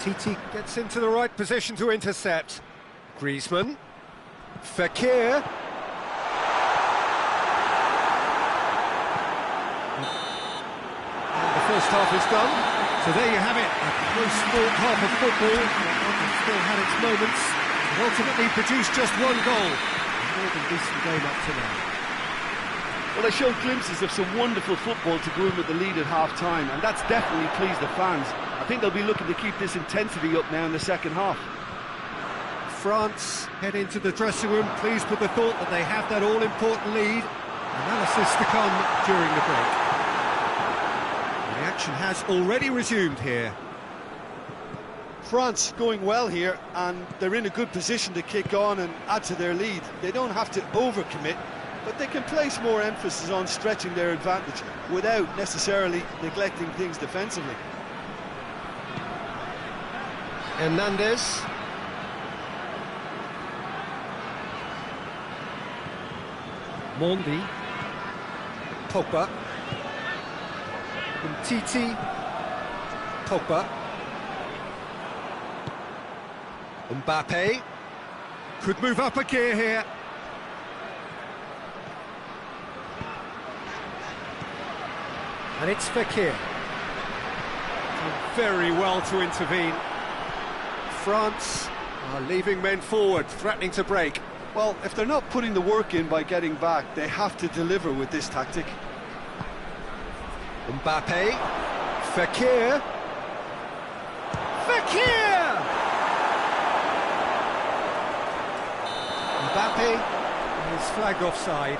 Titi gets into the right position to intercept. Griezmann. Fekir. And the first half is done. So there you have it, a close-fought half of football. It still had its moments, and ultimately produced just one goal. A more than decent game up to now. Well, they showed glimpses of some wonderful football to go in with the lead at half-time, and that's definitely pleased the fans. I think they'll be looking to keep this intensity up now in the second half. France head into the dressing room pleased with the thought that they have that all-important lead. Analysis to come during the break. The action has already resumed here. France going well here, and they're in a good position to kick on and add to their lead. They don't have to overcommit, but they can place more emphasis on stretching their advantage without necessarily neglecting things defensively. Hernandez. Mondi. Pogba. Titi. Pogba. Mbappe. Could move up a gear here. And it's Fekir. Done very well to intervene. France are leaving men forward, threatening to break. Well, if they're not putting the work in by getting back, they have to deliver with this tactic. Mbappe. Fekir. Fekir! Mbappe is flagged offside.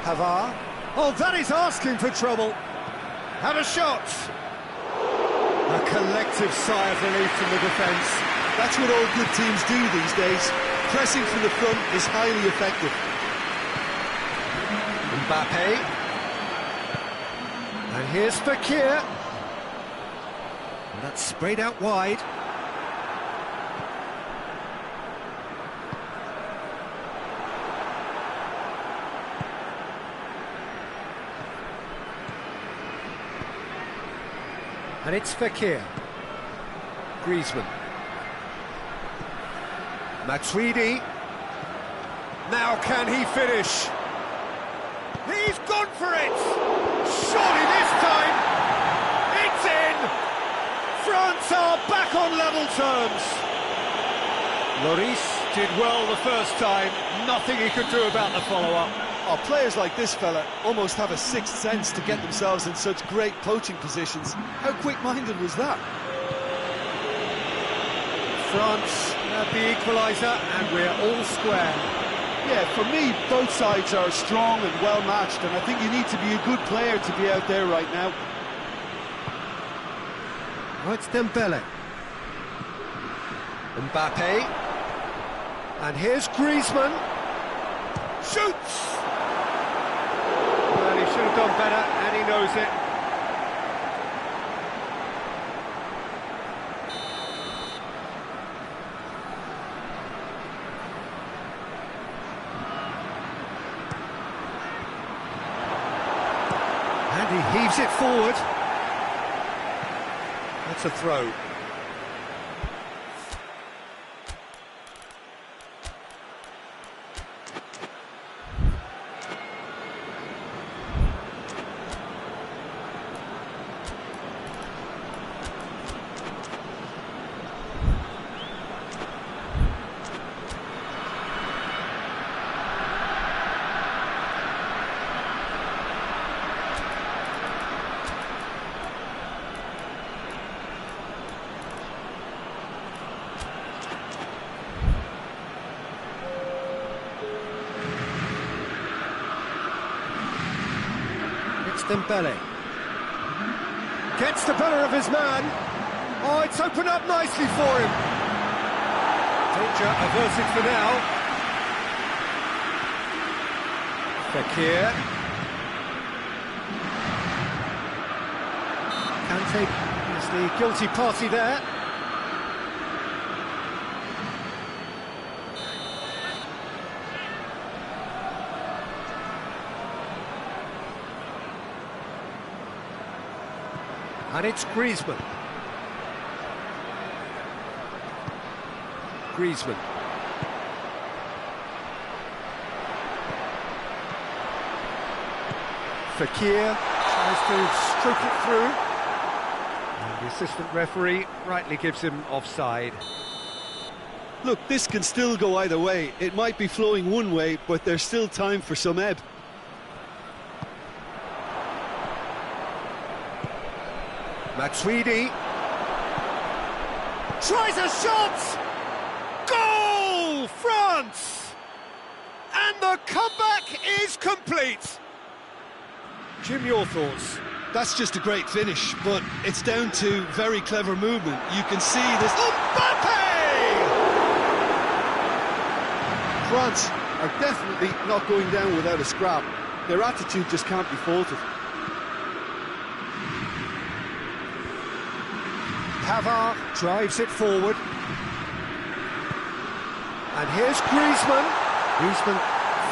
Pavard. Oh, that is asking for trouble. Have a shot. A collective sigh of relief from the defence. That's what all good teams do these days. Pressing from the front is highly effective. Mbappe. And here's Fekir. And that's sprayed out wide. And it's Fekir. Griezmann. Matuidi. Now can he finish? He's gone for it! Surely this time, it's in! France are back on level terms. Lloris did well the first time, nothing he could do about the follow-up. Oh, players like this fella almost have a sixth sense to get themselves in such great poaching positions. How quick-minded was that? France have the equaliser, and we're all square. Yeah, for me, both sides are strong and well-matched, and I think you need to be a good player to be out there right now. Oh, it's Dembele. Mbappe. And here's Griezmann. Shoots! Well, he should have done better, and he knows it. And he heaves it forward. That's a throw. Dembele gets the better of his man. Oh, it's opened up nicely for him. Danger averted for now. Fekir. Kante is the guilty party there. And it's Griezmann. Griezmann. Fekir tries to stroke it through. And the assistant referee rightly gives him offside. Look, this can still go either way. It might be flowing one way, but there's still time for some ebb. Matuidi tries a shot! Goal! France! And the comeback is complete! Jim, your thoughts? That's just a great finish, but it's down to very clever movement. You can see this... Mbappe! France are definitely not going down without a scrap. Their attitude just can't be faulted. Pavard drives it forward. And here's Griezmann. Griezmann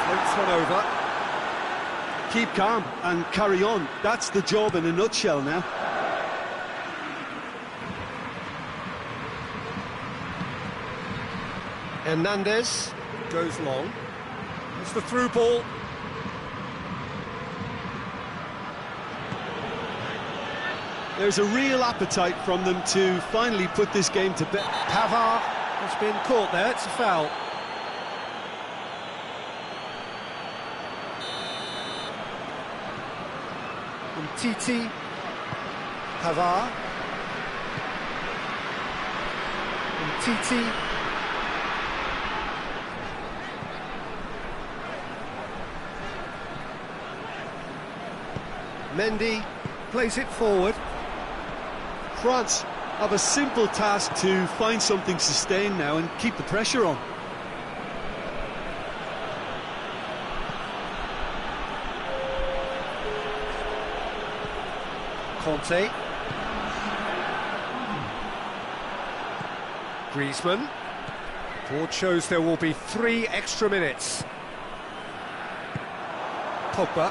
floats one over. Keep calm and carry on. That's the job in a nutshell now. Hernandez goes long. It's the through ball. There's a real appetite from them to finally put this game to bed. Pavard has been caught there, it's a foul. Titi, Pavard, Titi, Mendy plays it forward. France have a simple task to find something sustained now and keep the pressure on. Conte. Griezmann. Board shows there will be 3 extra minutes. Pogba.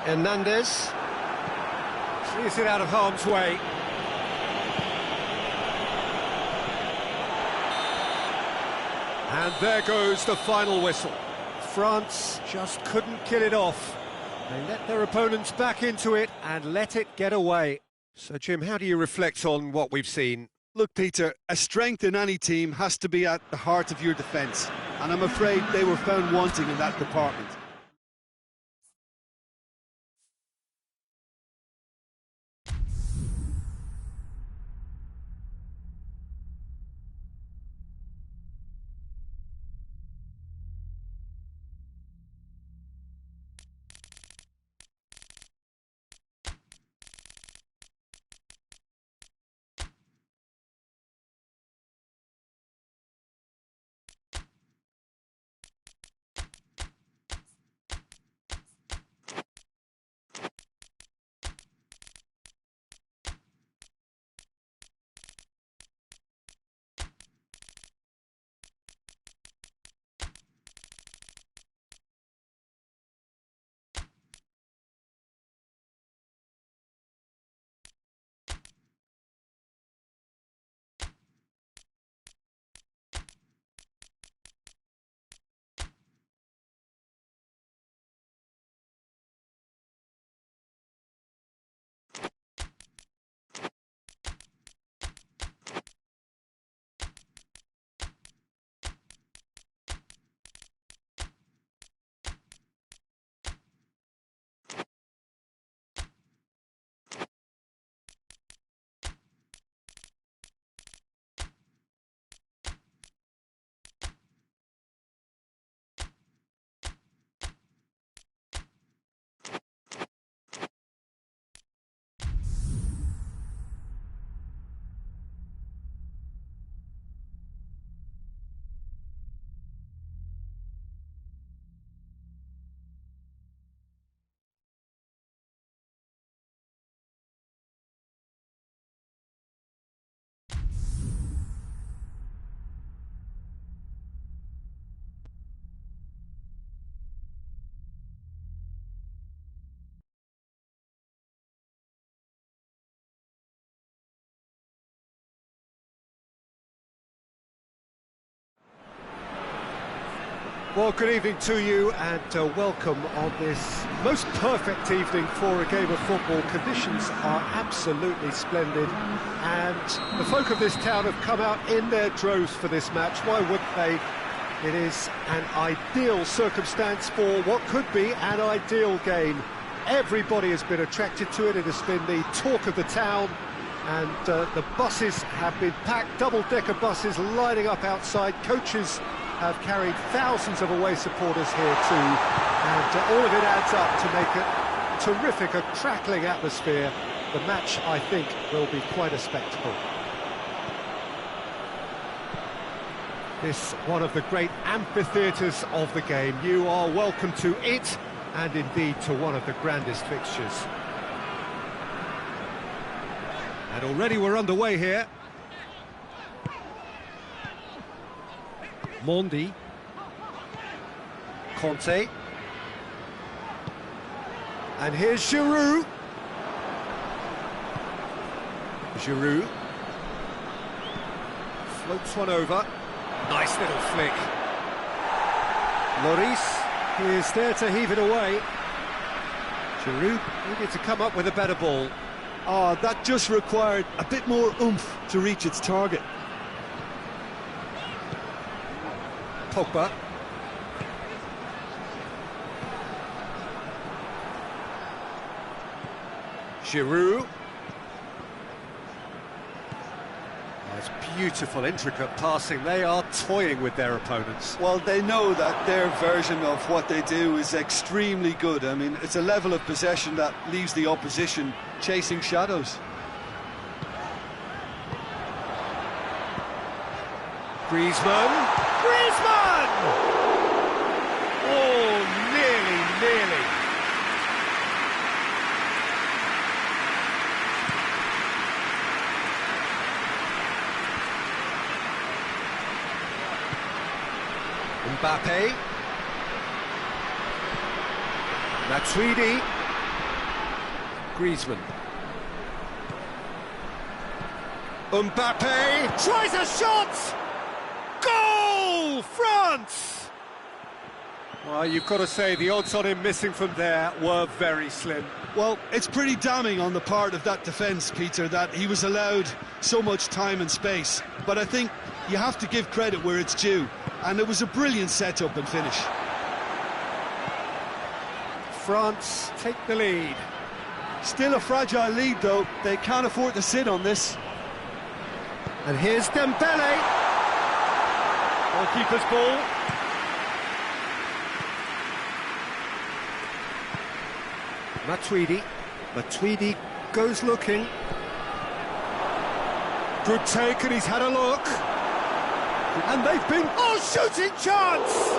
Hernandez. Clears it out of harm's way. And there goes the final whistle. France just couldn't kill it off. They let their opponents back into it and let it get away. So, Jim, how do you reflect on what we've seen? Look, Peter, a strength in any team has to be at the heart of your defence, and I'm afraid they were found wanting in that department. Well, good evening to you and welcome on this most perfect evening for a game of football. Conditions are absolutely splendid and the folk of this town have come out in their droves for this match. Why wouldn't they? It is an ideal circumstance for what could be an ideal game. Everybody has been attracted to it. It has been the talk of the town, and the buses have been packed, double-decker buses lining up outside. Coaches have carried thousands of away supporters here too, and all of it adds up to make it terrific, a crackling atmosphere. The match, I think, will be quite a spectacle. This one of the great amphitheatres of the game. You are welcome to it, and indeed to one of the grandest fixtures. And already we're underway here. Mondi, Conte, and here's Giroud. Giroud floats one over. Nice little flick. Lloris is there to heave it away. Giroud needed to come up with a better ball. Oh, that just required a bit more oomph to reach its target. Pogba. Giroud. That's beautiful, intricate passing. They are toying with their opponents. Well, they know that their version of what they do is extremely good. I mean, it's a level of possession that leaves the opposition chasing shadows. Griezmann! Oh, nearly. Mbappe. Matuidi. Griezmann. Mbappe tries a shot! Goal! France! Well, you've got to say the odds on him missing from there were very slim. Well, it's pretty damning on the part of that defence, Peter, that he was allowed so much time and space. But I think you have to give credit where it's due, and it was a brilliant set-up and finish. France take the lead. Still a fragile lead, though. They can't afford to sit on this. And here's Dembele. Goalkeeper's ball. Matuidi goes looking. Good take, and he's had a look. And they've been... Oh, shooting chance!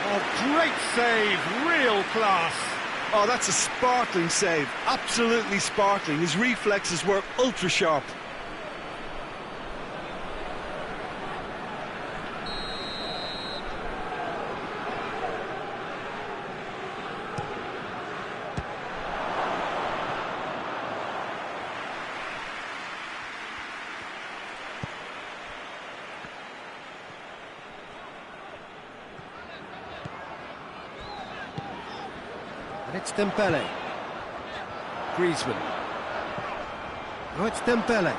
Oh, great save, real class. Oh, that's a sparkling save, absolutely sparkling. His reflexes were ultra-sharp. And it's Dembele. Griezmann. Oh, it's Dembele.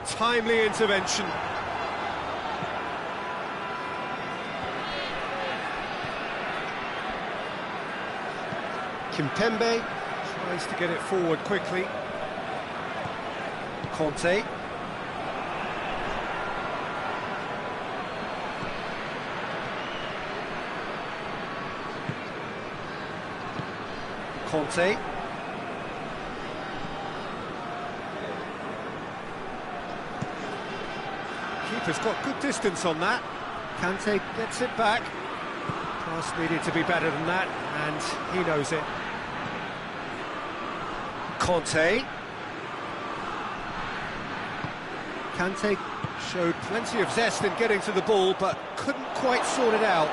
Timely intervention. Kimpembe tries to get it forward quickly. Conte. Conte. Keeper's got good distance on that. Kante gets it back. Pass needed to be better than that, and he knows it. Conte. Kante showed plenty of zest in getting to the ball, but couldn't quite sort it out.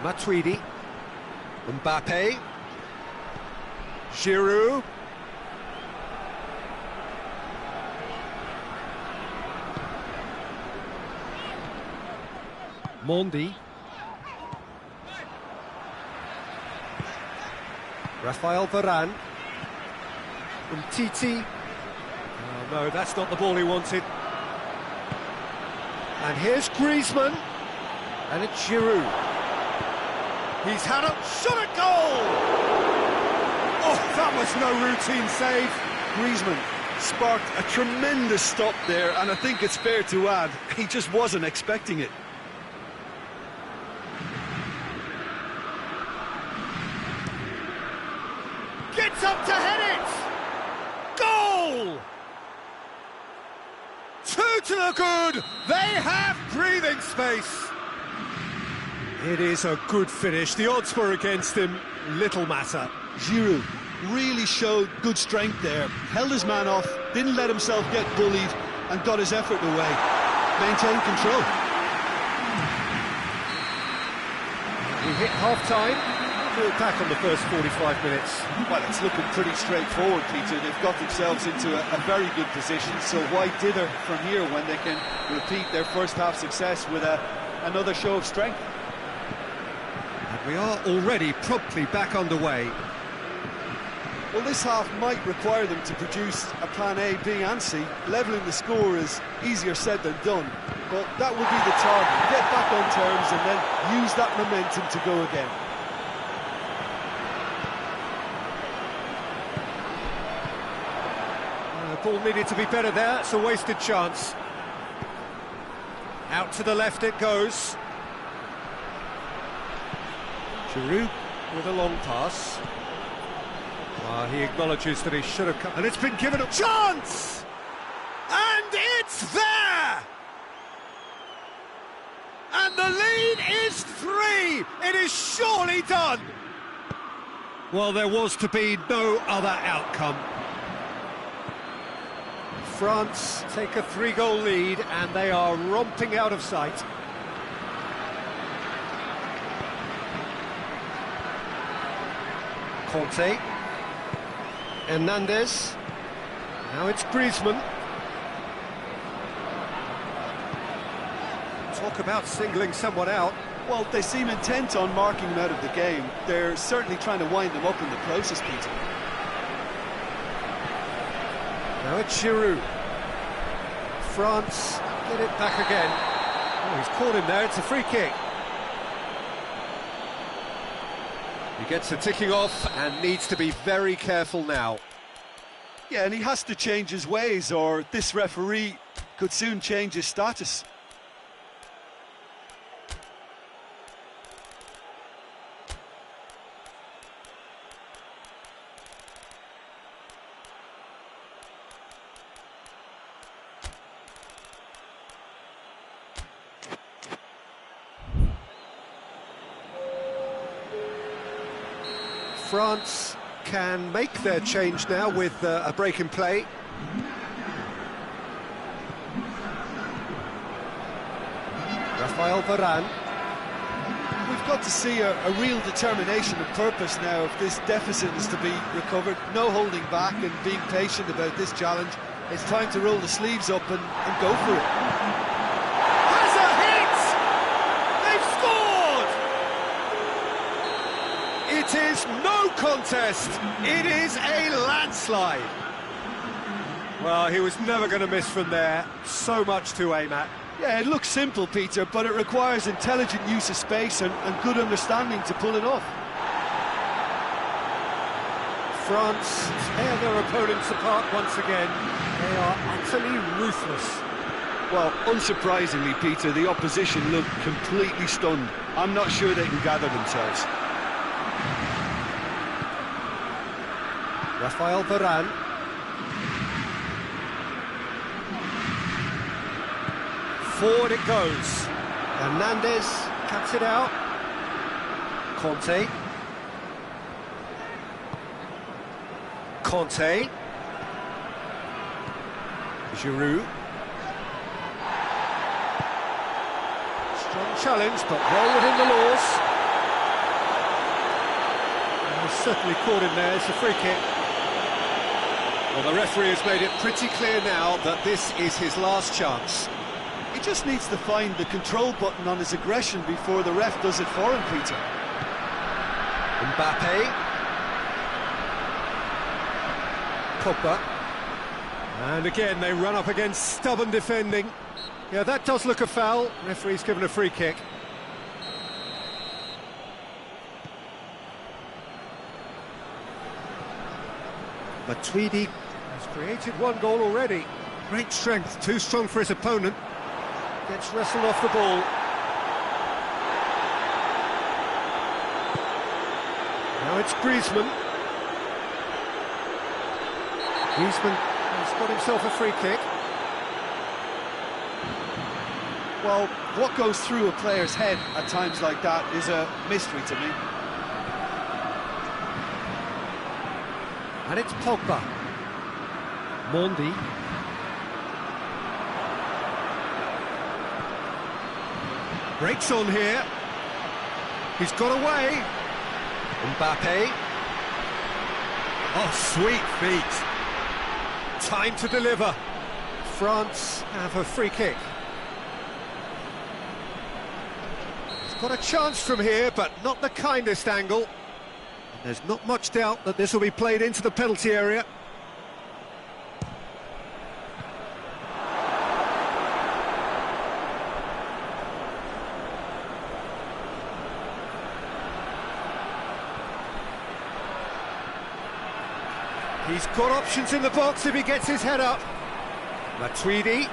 Matuidi, Mbappe, Giroud, Mondi, Rafael Varane, Titi. Oh no, that's not the ball he wanted. And here's Griezmann, and it's Giroud. He's had a shot at goal! Oh, that was no routine save. Griezmann sparked a tremendous stop there, and I think it's fair to add, he just wasn't expecting it. Gets up to head it! Goal! 2 to the good! They have breathing space! It is a good finish. The odds were against him. Little matter. Giroud really showed good strength there. Held his man off, didn't let himself get bullied, and got his effort away. Maintained control. We hit half-time. We'll back on the first 45 minutes. Well, it's looking pretty straightforward, Peter. They've got themselves into a very good position, so why dither from here when they can repeat their first half success with another show of strength? And we are already promptly back underway. Well, this half might require them to produce a plan A, B and C. Levelling the score is easier said than done, but that will be the target. Get back on terms and then use that momentum to go again. The ball needed to be better there. It's a wasted chance. Out to the left it goes. Giroud with a long pass. He acknowledges that he should have come, and it's been given a chance! And it's there! And the lead is 3! It is surely done! Well, there was to be no other outcome. France take a 3-goal lead, and they are romping out of sight. Conte. Hernandez. Now it's Griezmann. Talk about singling someone out. Well, they seem intent on marking him out of the game. They're certainly trying to wind him up in the process, Peter. Now it's Giroud. France get it back again. Oh, he's caught him there, it's a free kick. He gets the ticking off and needs to be very careful now. Yeah, and he has to change his ways, or this referee could soon change his status. France can make their change now with a break in play. Rafael Varane. We've got to see a real determination and purpose now if this deficit is to be recovered. No holding back and being patient about this challenge. It's time to roll the sleeves up and go for it. It is no contest, it is a landslide. Well, he was never going to miss from there, so much to aim at. Yeah, it looks simple, Peter, but it requires intelligent use of space and good understanding to pull it off. France tear their opponents apart once again. They are utterly ruthless. Well, unsurprisingly, Peter, the opposition look completely stunned. I'm not sure they can gather themselves. Rafael Varane. Forward it goes. Hernandez cuts it out. Conte. Giroud. Strong challenge, but well within the laws. certainly caught him there. It's a free kick. Well, the referee has made it pretty clear now that this is his last chance. He just needs to find the control button on his aggression before the ref does it for him, Peter. Mbappe. Pogba. And again, they run up against stubborn defending. Yeah, that does look a foul. Referee's given a free kick. Matuidi has created one goal already. Great strength, too strong for his opponent. Gets wrestled off the ball. Now it's Griezmann. Griezmann has got himself a free kick. Well, what goes through a player's head at times like that is a mystery to me. And it's Pogba. Mondi. Breaks on here. He's got away. Mbappe. Oh, sweet feet. Time to deliver. France have a free kick. He's got a chance from here, but not the kindest angle. There's not much doubt that this will be played into the penalty area. He's got options in the box if he gets his head up. Matuidi.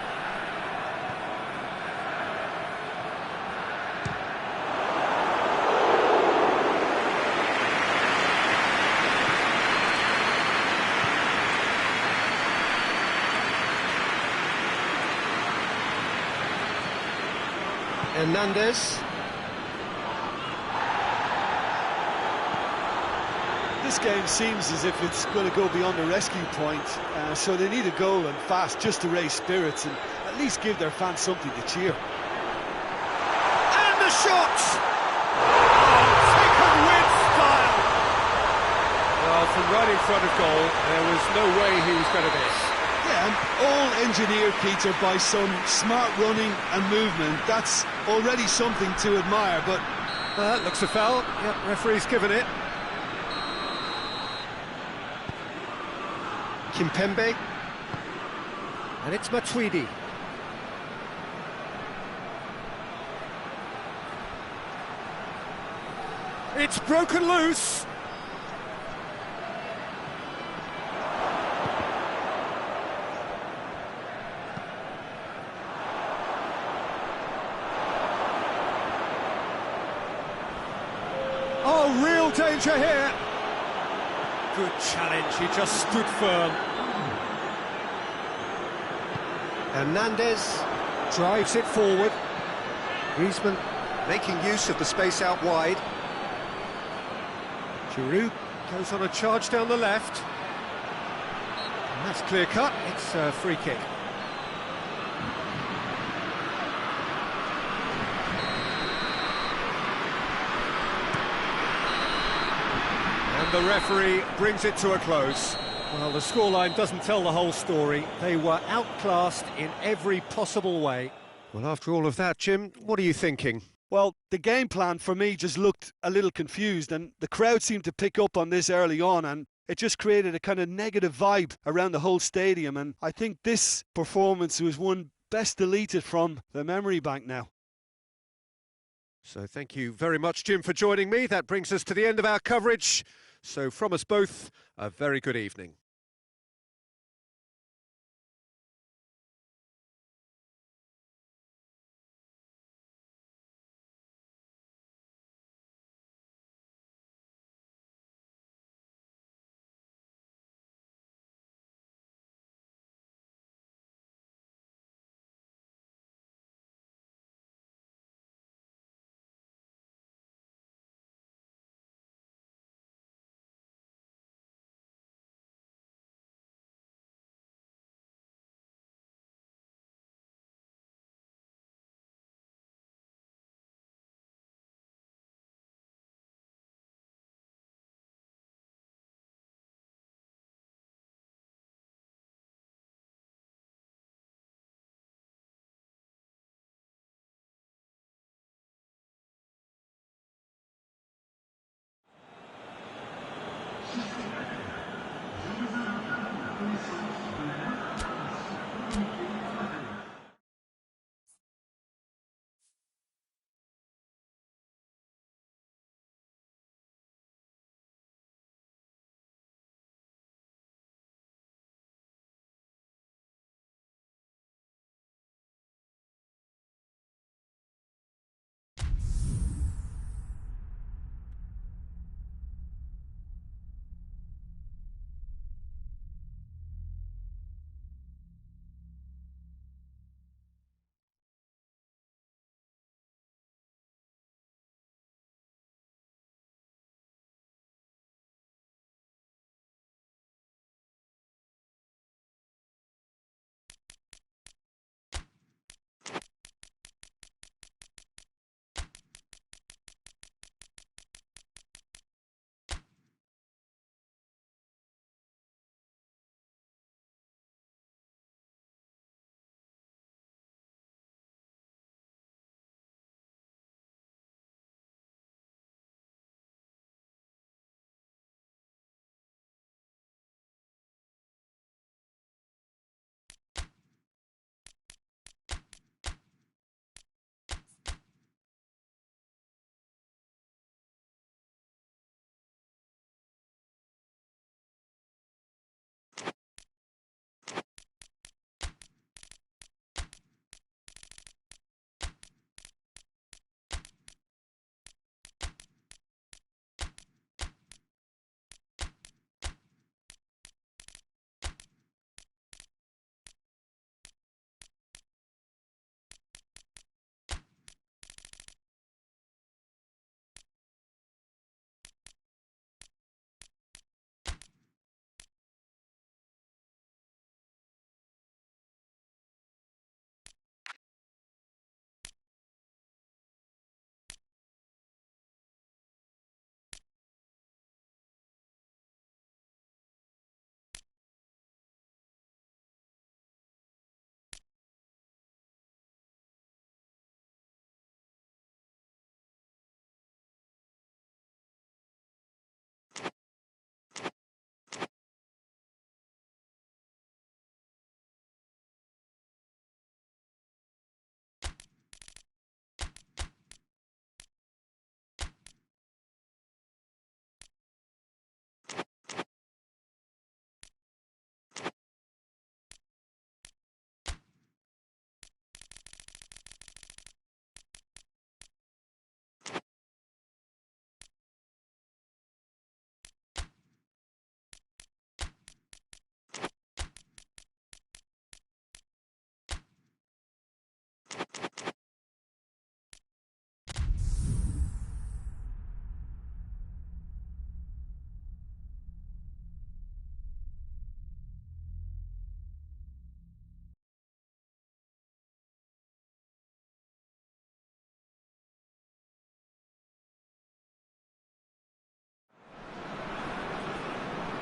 Hernandez. This game seems as if it's going to go beyond the rescue point, so they need a goal and fast just to raise spirits and at least give their fans something to cheer. And the shot! Oh, taken with style! Well, from right in front of goal, there was no way he was going to miss. Yeah, and all engineered, Peter, by some smart running and movement. That's already something to admire, but... That looks a foul. Yep, referee's given it. Kimpembe. And it's Matuidi. It's broken loose. Oh, real danger here. Good challenge, he just stood firm. Hernandez drives it forward. Griezmann making use of the space out wide. Giroud goes on a charge down the left. And that's clear cut, it's a free kick. And the referee brings it to a close. Well, the scoreline doesn't tell the whole story. They were outclassed in every possible way. Well, after all of that, Jim, what are you thinking? Well, the game plan for me just looked a little confused, and the crowd seemed to pick up on this early on, and it just created a kind of negative vibe around the whole stadium, and I think this performance was one best deleted from the memory bank now. So thank you very much, Jim, for joining me. That brings us to the end of our coverage. So from us both, a very good evening.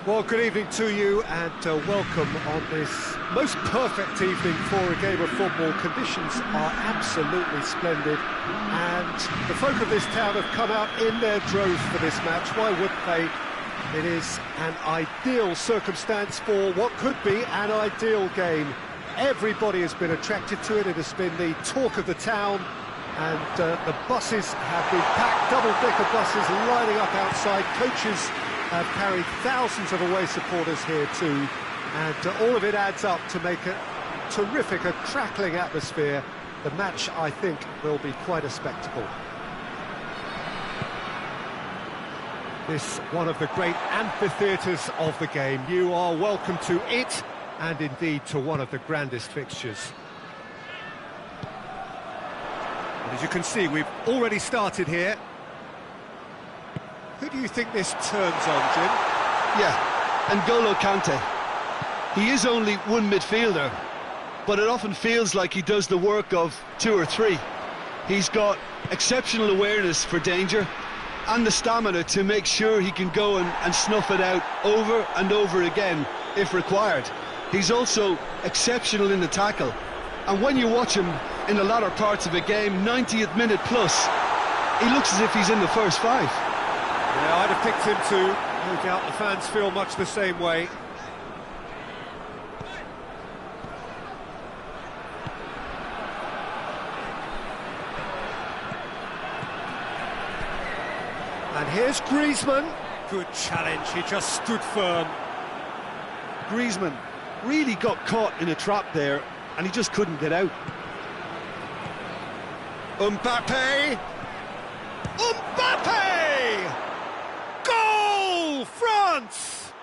Well, good evening to you and welcome on this most perfect evening for a game of football. Conditions are absolutely splendid and the folk of this town have come out in their droves for this match. Why wouldn't they? It is an ideal circumstance for what could be an ideal game. Everybody has been attracted to it. It has been the talk of the town, and the buses have been packed, double-decker buses lining up outside. Coaches have carried thousands of away supporters here too, and all of it adds up to make a terrific, a crackling atmosphere. The match, I think, will be quite a spectacle. This one of the great amphitheatres of the game. You are welcome to it, and indeed to one of the grandest fixtures. And as you can see, we've already started here. Who do you think this turns on, Jim? Yeah, N'Golo Kante. He is only one midfielder, but it often feels like he does the work of two or three. He's got exceptional awareness for danger and the stamina to make sure he can go and snuff it out over and over again if required. He's also exceptional in the tackle, and when you watch him in the latter parts of a game, 90th minute plus, he looks as if he's in the first five. Yeah, I'd have picked him too. No doubt the fans feel much the same way. And here's Griezmann. Good challenge, he just stood firm. Griezmann really got caught in a trap there, and he just couldn't get out. Mbappe! Mbappe! Goal! France!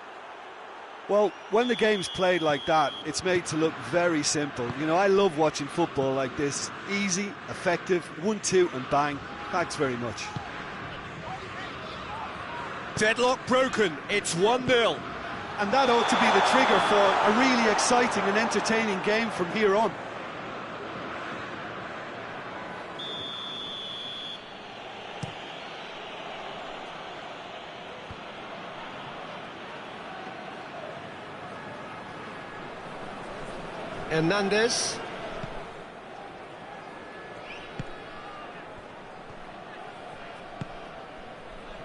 Well, when the game's played like that, it's made to look very simple. You know, I love watching football like this. Easy, effective, 1-2 and bang. Thanks very much. Deadlock broken, it's 1-0. And that ought to be the trigger for a really exciting and entertaining game from here on. Hernandez.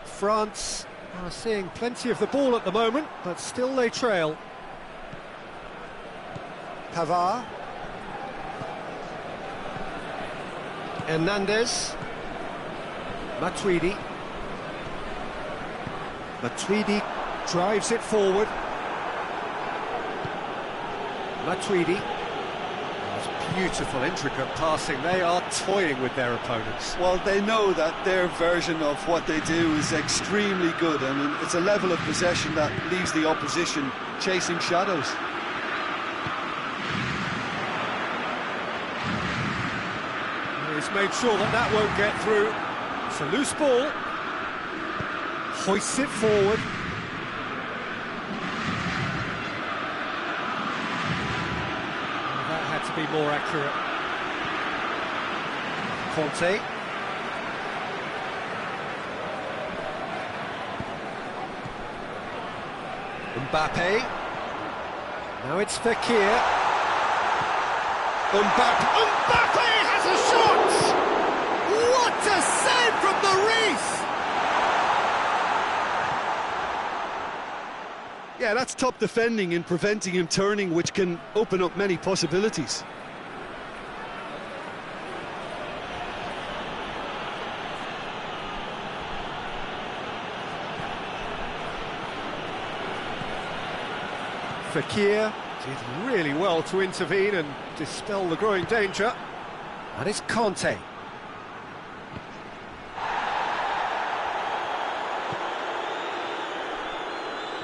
France are seeing plenty of the ball at the moment, but still they trail. Pavard. Hernandez. Matuidi. Matuidi drives it forward. Matuidi. Beautiful, intricate passing. They are toying with their opponents. Well, they know that their version of what they do is extremely good, and it's a level of possession that leaves the opposition chasing shadows. He's made sure that that won't get through. It's a loose ball. Hoists it forward. To be more accurate. Conte. Mbappe. Now it's Fekir. Mbappe has a shot! What a save from the wreath! Yeah, that's top defending in preventing him turning, which can open up many possibilities. Fekir did really well to intervene and dispel the growing danger. And it's Conte.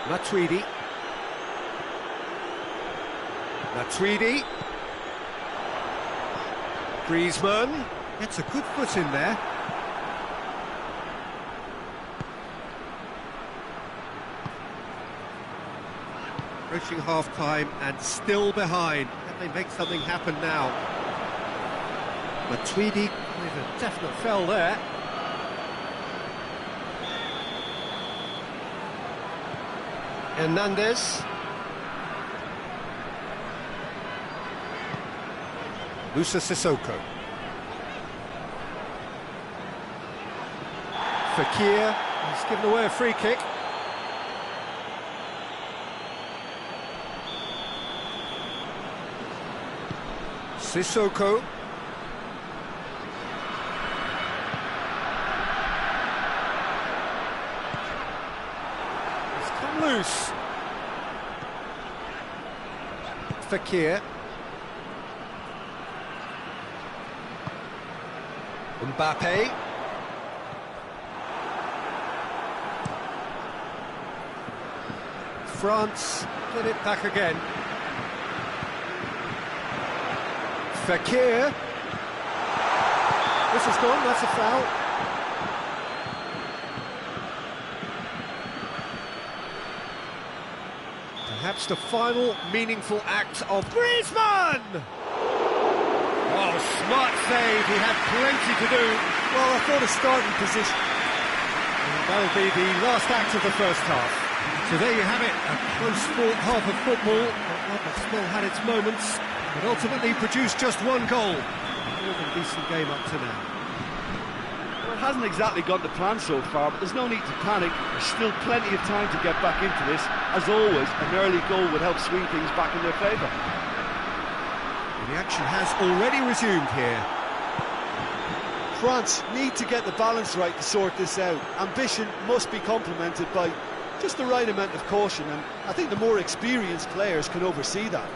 Matuidi. Matuidi. Griezmann. Gets a good foot in there. Approaching half-time and still behind. Can they make something happen now? Matuidi with a definite foul there. Hernandez. Musa Sissoko. Fekir, he's given away a free kick. Sissoko. He's come loose. Fekir. Mbappe. France get it back again. Fekir. This is gone, that's a foul. Perhaps the final meaningful act of Griezmann! Oh, smart save, he had plenty to do. Well, I thought a starting position. And that'll be the last act of the first half. So there you have it, a close-fought half of football, but one that still had its moments, but ultimately produced just one goal. More than a decent game up to now. Well, it hasn't exactly gone to plan so far, but there's no need to panic. There's still plenty of time to get back into this. As always, an early goal would help swing things back in their favour. The action has already resumed here. France need to get the balance right to sort this out. Ambition must be complemented by just the right amount of caution, and I think the more experienced players can oversee that.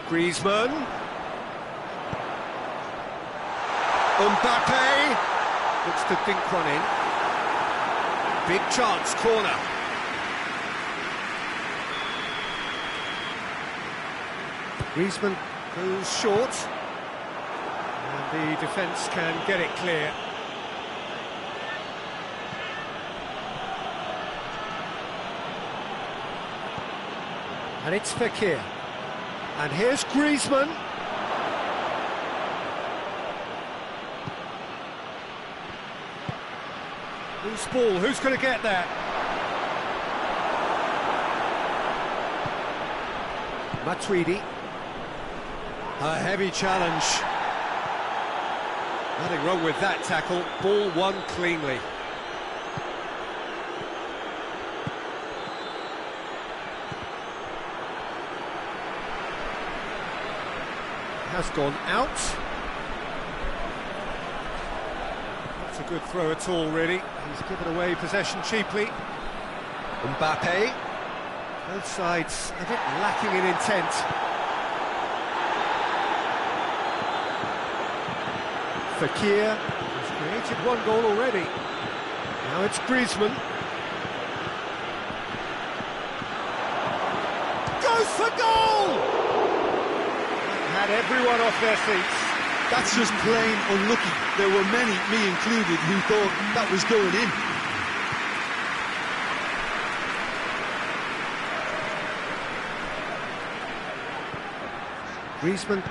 Griezmann. Mbappe. Looks to think one in. Big chance, corner. Griezmann goes short. And the defence can get it clear. And it's Fekir. And here's Griezmann. Loose ball, who's going to get that? Matuidi. A heavy challenge. Nothing wrong with that tackle. Ball won cleanly. Has gone out. Not a good throw at all, really. He's given away possession cheaply. Mbappe. Both sides a bit lacking in intent. Fekir has created one goal already. Now it's Griezmann. Goes for goal! Had everyone off their seats. That's just plain unlucky. There were many, me included, who thought that was going in. Griezmann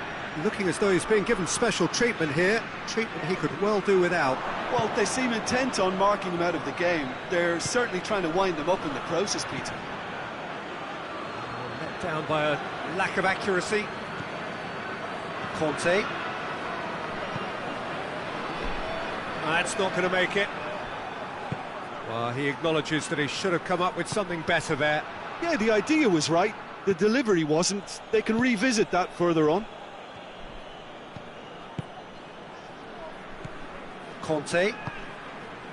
looking as though he's being given special treatment here. Treatment he could well do without. Well, they seem intent on marking him out of the game. They're certainly trying to wind them up in the process, Peter. Let down by a lack of accuracy. Conte. That's not going to make it. Well, he acknowledges that he should have come up with something better there. Yeah, the idea was right. The delivery wasn't. They can revisit that further on. Conte.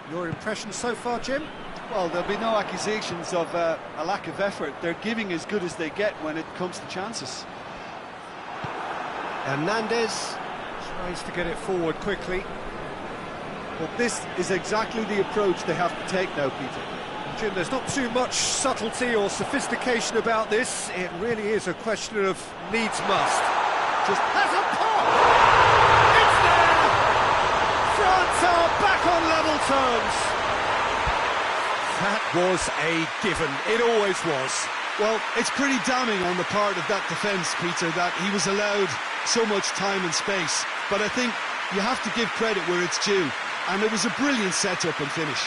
Your impression so far, Jim? Well, there'll be no accusations of a lack of effort. They're giving as good as they get when it comes to chances. Hernandez tries to get it forward quickly. Well, this is exactly the approach they have to take now, Peter. Jim, there's not too much subtlety or sophistication about this. It really is a question of needs must. Just has a pop! It's there! France are back on level terms. That was a given. It always was. Well, it's pretty damning on the part of that defence, Peter, that he was allowed so much time and space. But I think you have to give credit where it's due. And it was a brilliant setup and finish.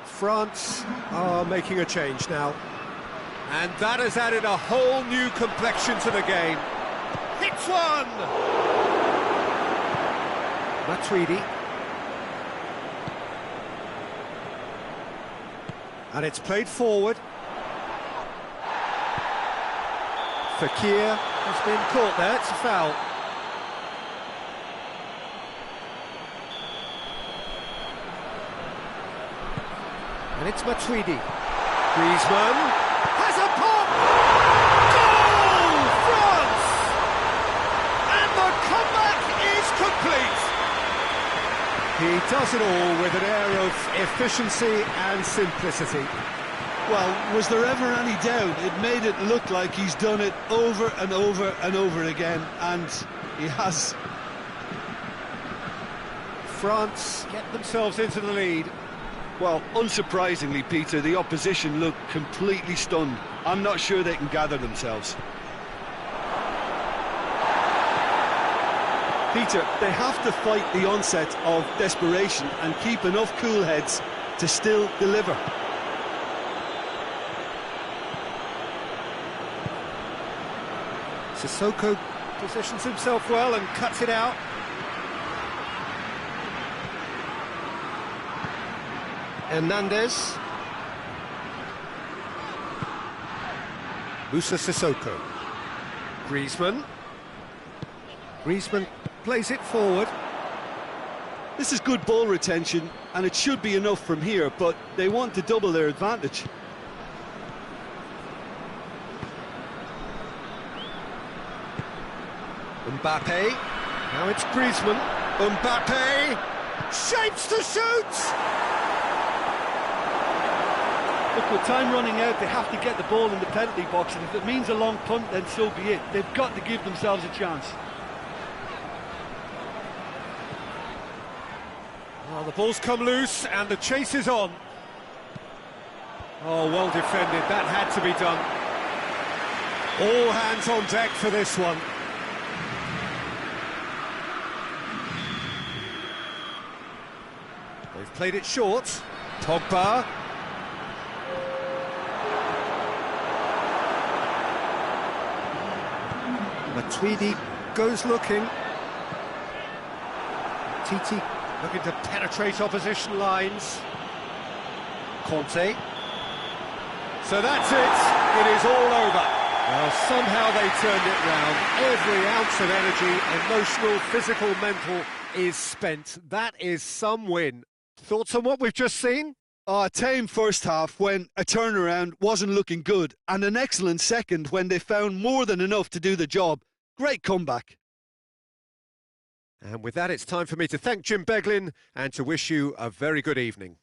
France are making a change now. And that has added a whole new complexion to the game. Hits one! Matuidi. And it's played forward. Fekir has been caught there, it's a foul. And it's Matuidi. Griezmann has a pop! Goal! France! And the comeback is complete! He does it all with an air of efficiency and simplicity. Well, was there ever any doubt? It made it look like he's done it over and over and over again, and he has. France get themselves into the lead. Well, unsurprisingly, Peter, the opposition look completely stunned. I'm not sure they can gather themselves. Peter, they have to fight the onset of desperation and keep enough cool heads to still deliver. Sissoko positions himself well and cuts it out. Hernandez. Musa Sissoko. Griezmann. Griezmann plays it forward. This is good ball retention, and it should be enough from here, but they want to double their advantage. Mbappe. Now it's Griezmann. Mbappe. Shapes to shoot! Look, with time running out, they have to get the ball in the penalty box, and if it means a long punt, then so be it. They've got to give themselves a chance. Well, the ball's come loose, and the chase is on. Oh, well defended. That had to be done. All hands on deck for this one. They've played it short. Pogba. Matuidi goes looking. Titi looking to penetrate opposition lines. Conte. So that's it. It is all over. Well, somehow they turned it round. Every ounce of energy, emotional, physical, mental, is spent. That is some win. Thoughts on what we've just seen? A tame first half when a turnaround wasn't looking good, and an excellent second when they found more than enough to do the job. Great comeback. And with that, it's time for me to thank Jim Beglin and to wish you a very good evening.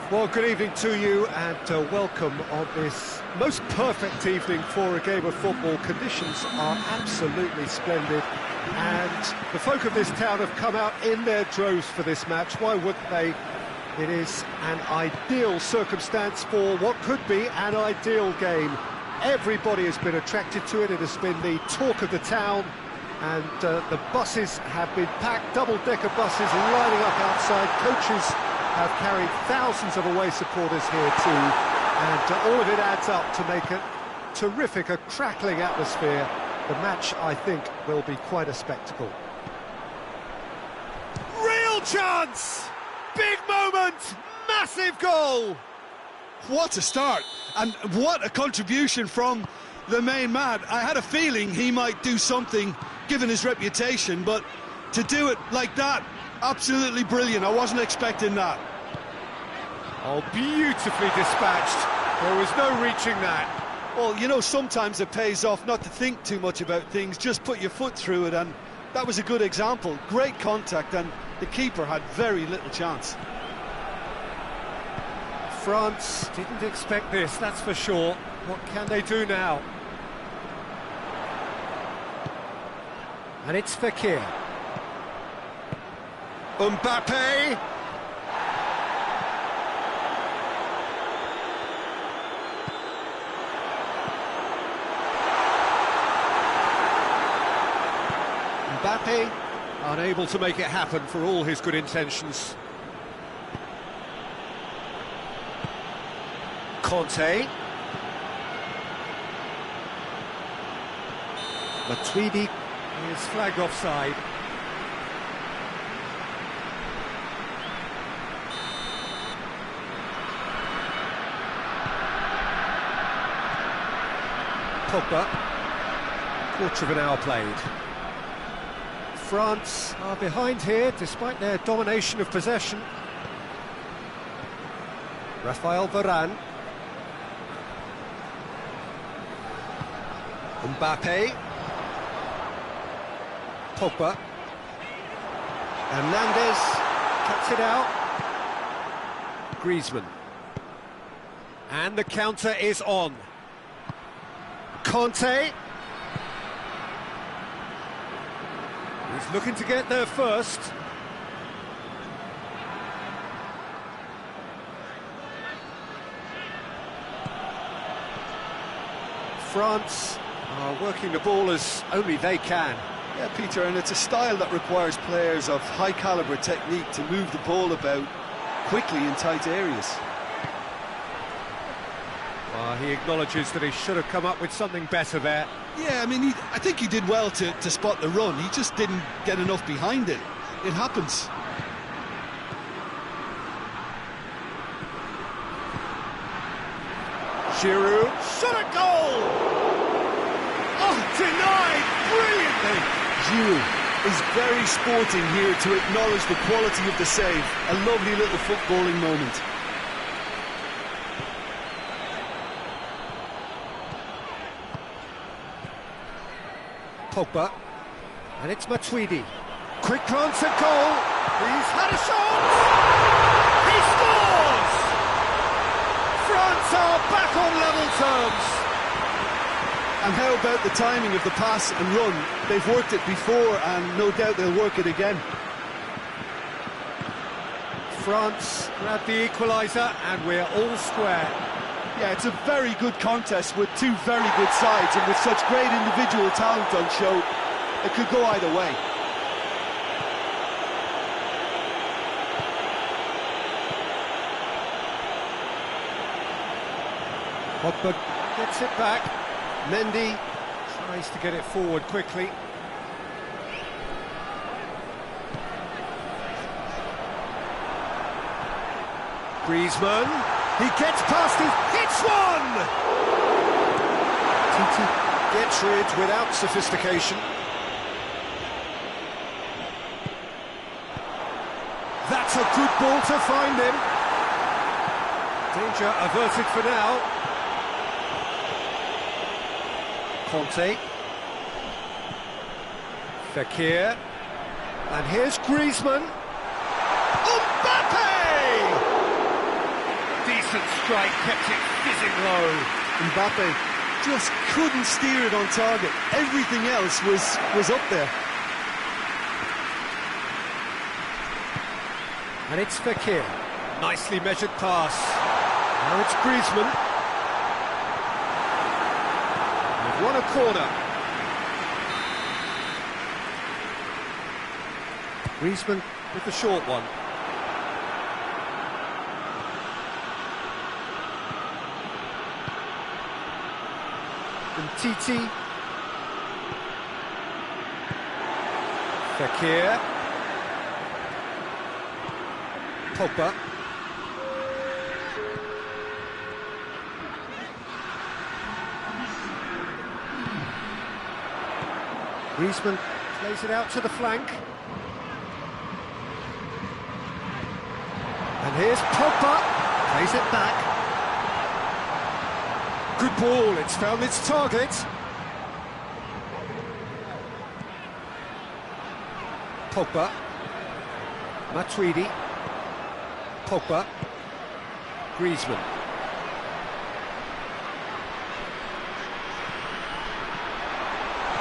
Well, good evening to you and welcome on this most perfect evening for a game of football. Conditions are absolutely splendid and the folk of this town have come out in their droves for this match. Why wouldn't they? It is an ideal circumstance for what could be an ideal game. Everybody has been attracted to it. It has been the talk of the town, and the buses have been packed, double-decker buses lining up outside. Coaches have carried thousands of away supporters here too, and all of it adds up to make a terrific, a crackling atmosphere. The match, I think, will be quite a spectacle. Real chance! Big moment! Massive goal! What a start, and what a contribution from the main man. I had a feeling he might do something, given his reputation, but to do it like that, absolutely brilliant. I wasn't expecting that. Oh, beautifully dispatched. There was no reaching that. Well, you know, sometimes it pays off not to think too much about things, just put your foot through it, and that was a good example. Great contact, and the keeper had very little chance. France didn't expect this, that's for sure. What can they do now? And it's Fekir. Mbappe. Mbappe unable to make it happen for all his good intentions. Conte. Matuidi is flagged offside. Pogba. Quarter of an hour played. France are behind here despite their domination of possession. Raphael Varane. Mbappe. Pogba. Hernandez cuts it out. Griezmann. And the counter is on. Conte. He's looking to get there first. France are working the ball as only they can. Yeah, Peter, and it's a style that requires players of high-caliber technique to move the ball about quickly in tight areas. He acknowledges that he should have come up with something better there. Yeah, I mean, I think he did well to spot the run. He just didn't get enough behind it. It happens. Giroud, shot a goal! Oh, denied brilliantly! Giroud is very sporting here to acknowledge the quality of the save. A lovely little footballing moment. Pogba, and it's Matuidi. Quick glance at goal. He's had a shot. He scores. France are back on level terms. And how about the timing of the pass and run? They've worked it before, and no doubt they'll work it again. France grab the equaliser, and we're all square. Yeah, it's a very good contest with two very good sides, and with such great individual talent on show, it could go either way. Pogba gets it back. Mendy tries to get it forward quickly. Griezmann, he gets past it, hits one! Titi gets rid without sophistication. That's a good ball to find him. Danger averted for now. Conte. Fekir. And here's Griezmann. Mbappe! decent strike, kept it fizzing low. Mbappe just couldn't steer it on target. Everything else was up there. And it's Fekir. Nicely measured pass. Now it's Griezmann. They've won a corner. Griezmann with the short one. And Titi. Fekir. Pogba. Griezmann plays it out to the flank. And here's Pogba. Plays it back. Good ball, it's found its target. Pogba. Matuidi. Pogba. Griezmann.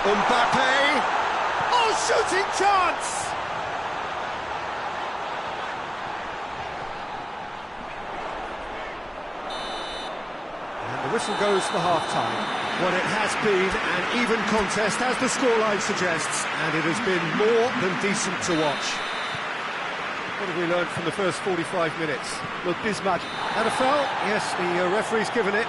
Mbappe. Oh, shooting chance! And the whistle goes for half-time. Well, it has been an even contest, as the scoreline suggests, and it has been more than decent to watch. What have we learned from the first 45 minutes? Look, this match... And a foul? Yes, the referee's given it.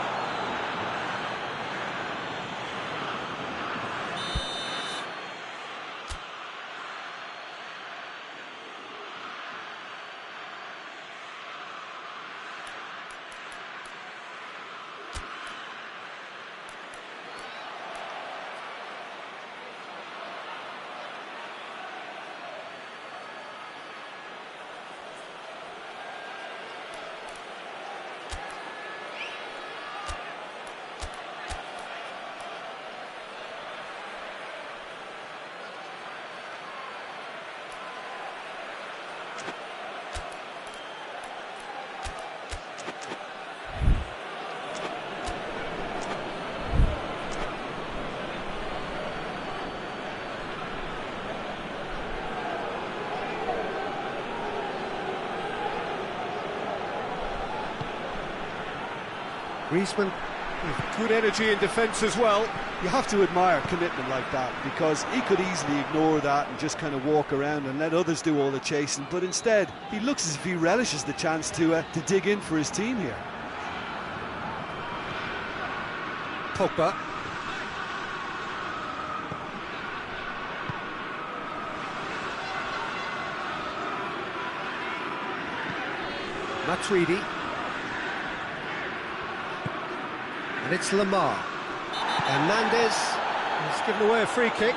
Griezmann with good energy in defence as well. You have to admire commitment like that, because he could easily ignore that and just kind of walk around and let others do all the chasing, but instead he looks as if he relishes the chance to dig in for his team here. Pogba. Matuidi. And it's Lamar. Hernandez has given away a free kick.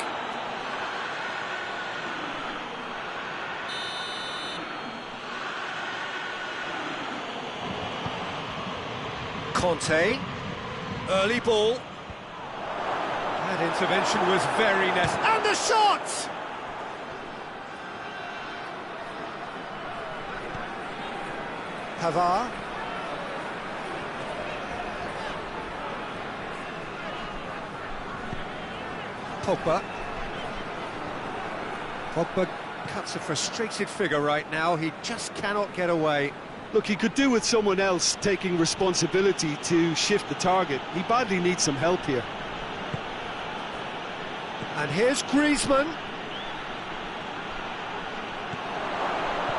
Conte. Early ball. That intervention was very necessary. And the shot! Pavard. Pogba. Pogba cuts a frustrated figure right now. He just cannot get away. Look, he could do with someone else taking responsibility to shift the target. He badly needs some help here. And here's Griezmann.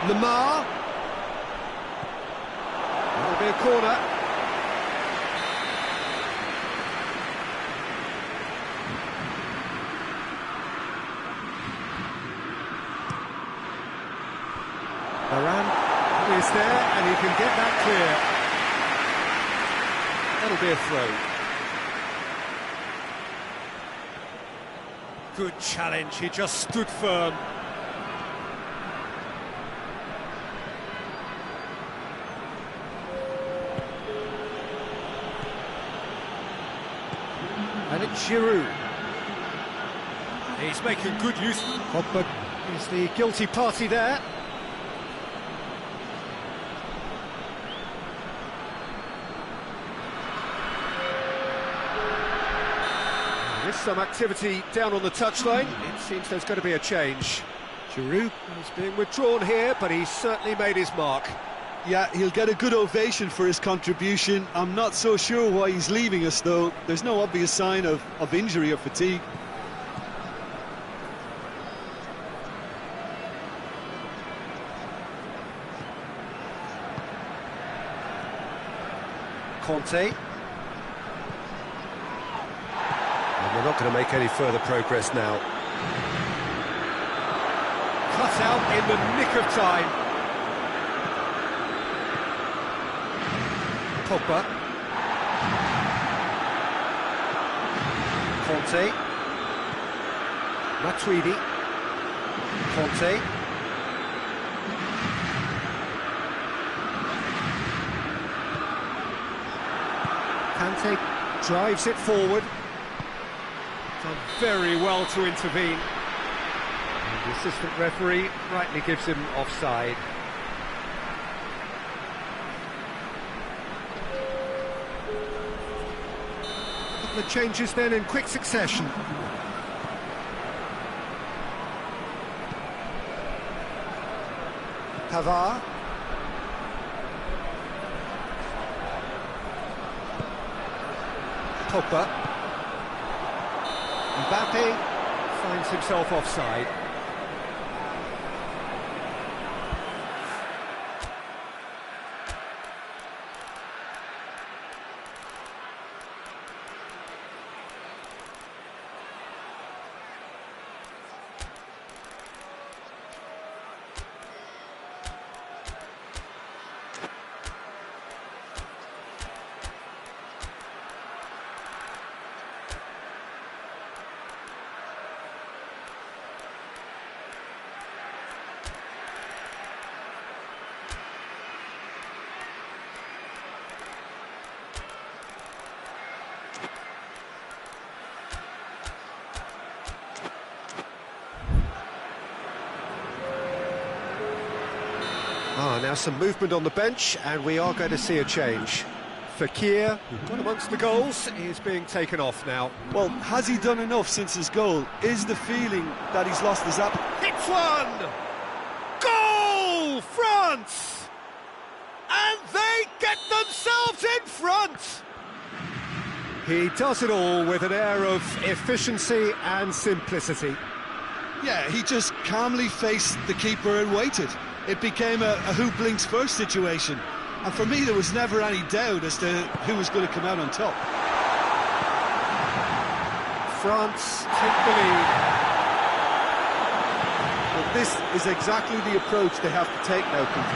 Lamar. That'll be a corner. Varane is there, and he can get that clear. That'll be a throw. Good challenge, he just stood firm. And it's Giroud. He's making good use. Pogba is the guilty party there. There's some activity down on the touchline. It seems there's going to be a change. Giroud is being withdrawn here, but he's certainly made his mark. Yeah, he'll get a good ovation for his contribution. I'm not so sure why he's leaving us, though. There's no obvious sign of injury or fatigue. Conte. And we're not going to make any further progress now. Cut out in the nick of time. Pogba. Conte. Matuidi. Conte. Kante drives it forward. Done very well to intervene. And the assistant referee rightly gives him offside. A couple of changes then in quick succession. Pavard. Pogba. Mbappe finds himself offside. Now some movement on the bench, and we are going to see a change. Fekir, who got amongst the goals, is being taken off now. Well, has he done enough since his goal? Is the feeling that he's lost his appetite? Hits one! Goal! France! And they get themselves in front! He does it all with an air of efficiency and simplicity. Yeah, he just calmly faced the keeper and waited. It became a who blinks first situation. And for me, there was never any doubt as to who was going to come out on top. France take the lead. Well, this is exactly the approach they have to take now, Peter.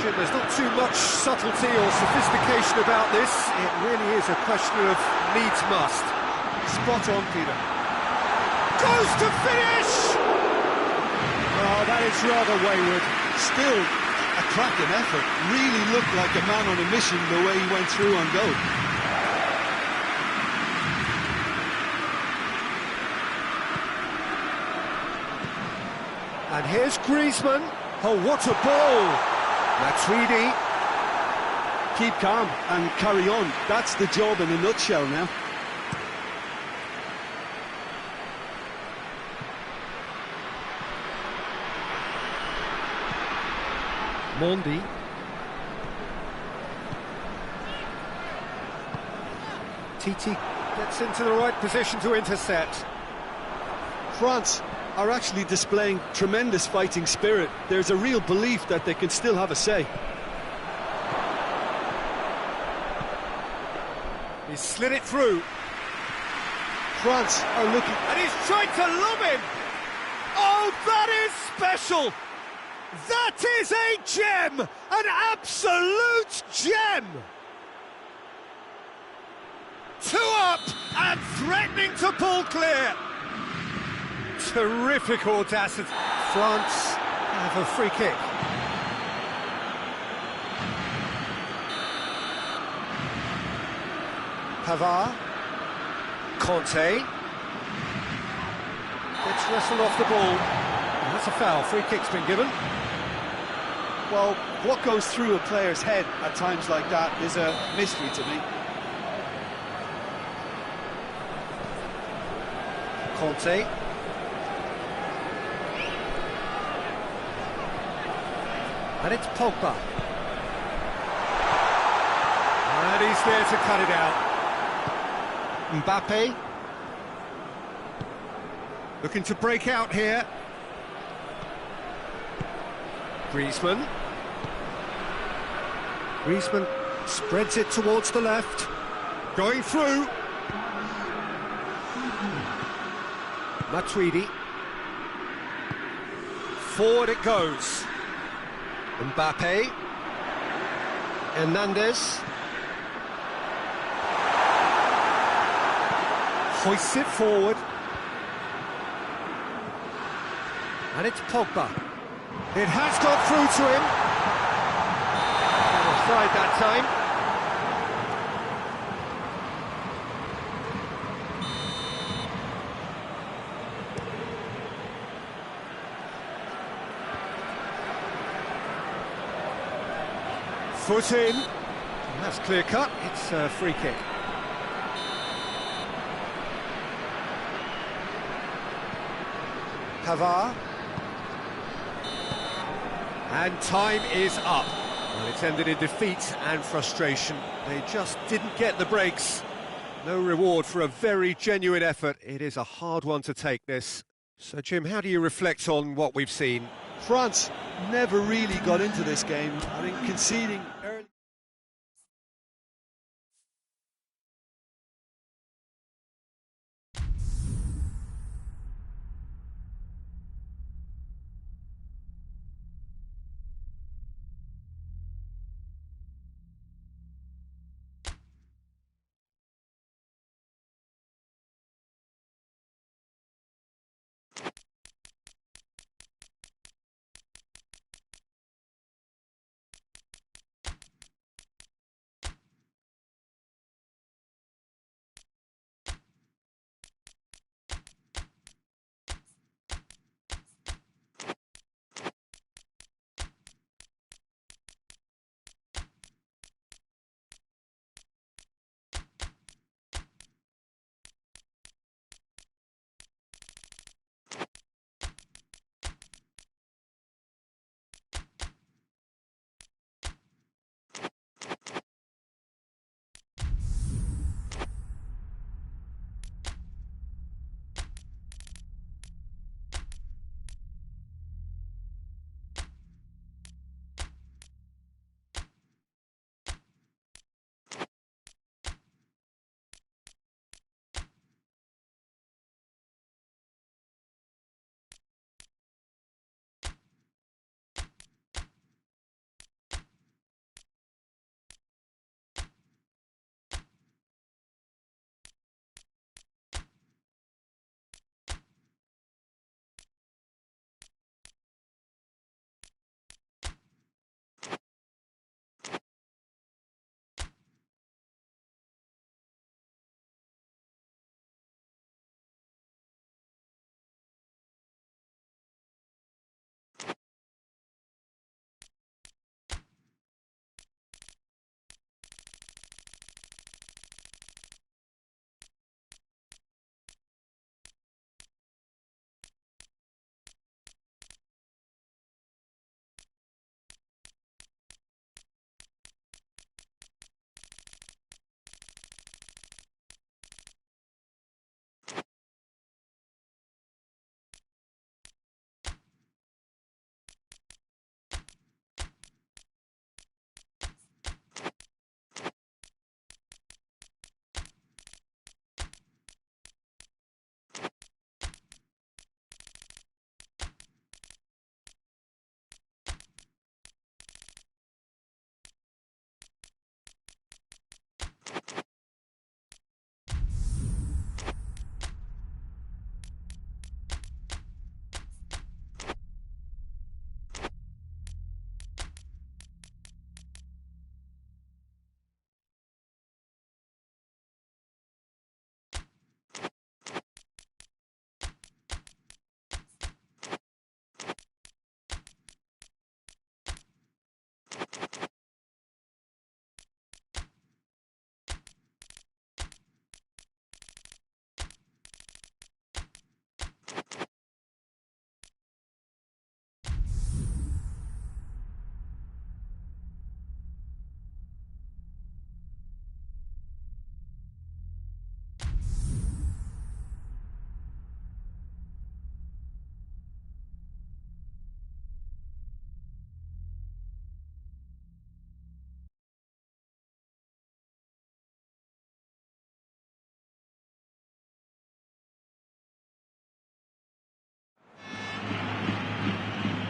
Jim, there's not too much subtlety or sophistication about this. It really is a question of needs must. Spot on, Peter. Goes to finish! Oh, that is rather wayward. Still a cracking effort. Really looked like a man on a mission the way he went through on goal. And here's Griezmann. Oh, what a ball! Matuidi. Keep calm and carry on. That's the job in a nutshell now. Mondi. Titi gets into the right position to intercept. France are actually displaying tremendous fighting spirit. There's a real belief that they can still have a say. He's slid it through. France are looking... And he's tried to lob him! Oh, that is special! That is a gem! An absolute gem! 2 up and threatening to pull clear. Terrific audacity. France have a free kick. Pavard. Conte. Gets wrestled off the ball. And that's a foul. Free kick's been given. Well, what goes through a player's head at times like that is a mystery to me. Conte. And it's Pogba. And he's there to cut it out. Mbappe. Looking to break out here. Griezmann. Griezmann spreads it towards the left. Going through. Matuidi. Forward it goes. Mbappe. Hernandez. Hoists it forward. And it's Pogba. It has got through to him. Offside that time. Foot in. That's clear cut. It's a free kick. Pavard. And time is up. Well, it's ended in defeat and frustration. They just didn't get the breaks. No reward for a very genuine effort. It is a hard one to take, this. So, Jim, how do you reflect on what we've seen? France never really got into this game. I think conceding early.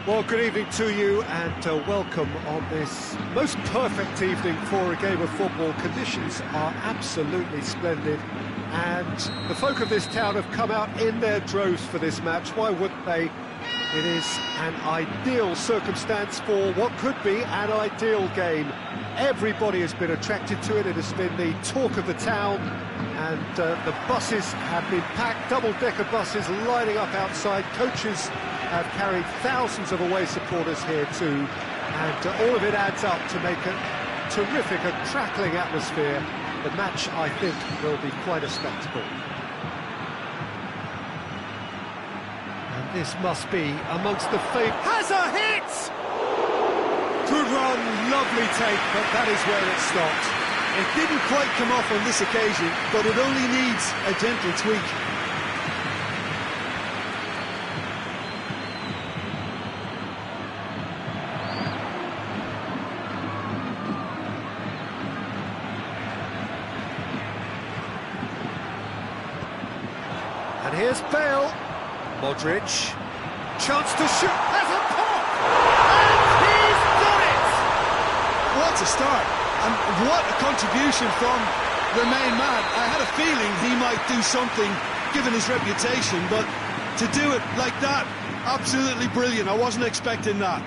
Well, good evening to you and welcome on this most perfect evening for a game of football. Conditions are absolutely splendid and the folk of this town have come out in their droves for this match. Why wouldn't they? It is an ideal circumstance for what could be an ideal game. Everybody has been attracted to it. It has been the talk of the town, and the buses have been packed, double-decker buses lining up outside. Coaches have carried thousands of away supporters here too, and all of it adds up to make a terrific, a crackling atmosphere. The match, I think, will be quite a spectacle. This must be amongst the fate. Has a hit! Good run, lovely take, but that is where it stopped. It didn't quite come off on this occasion, but it only needs a gentle tweak. And here's Bale. Modric, chance to shoot, has a pop, and he's done it! What a start, and what a contribution from the main man. I had a feeling he might do something, given his reputation, but to do it like that, absolutely brilliant. I wasn't expecting that.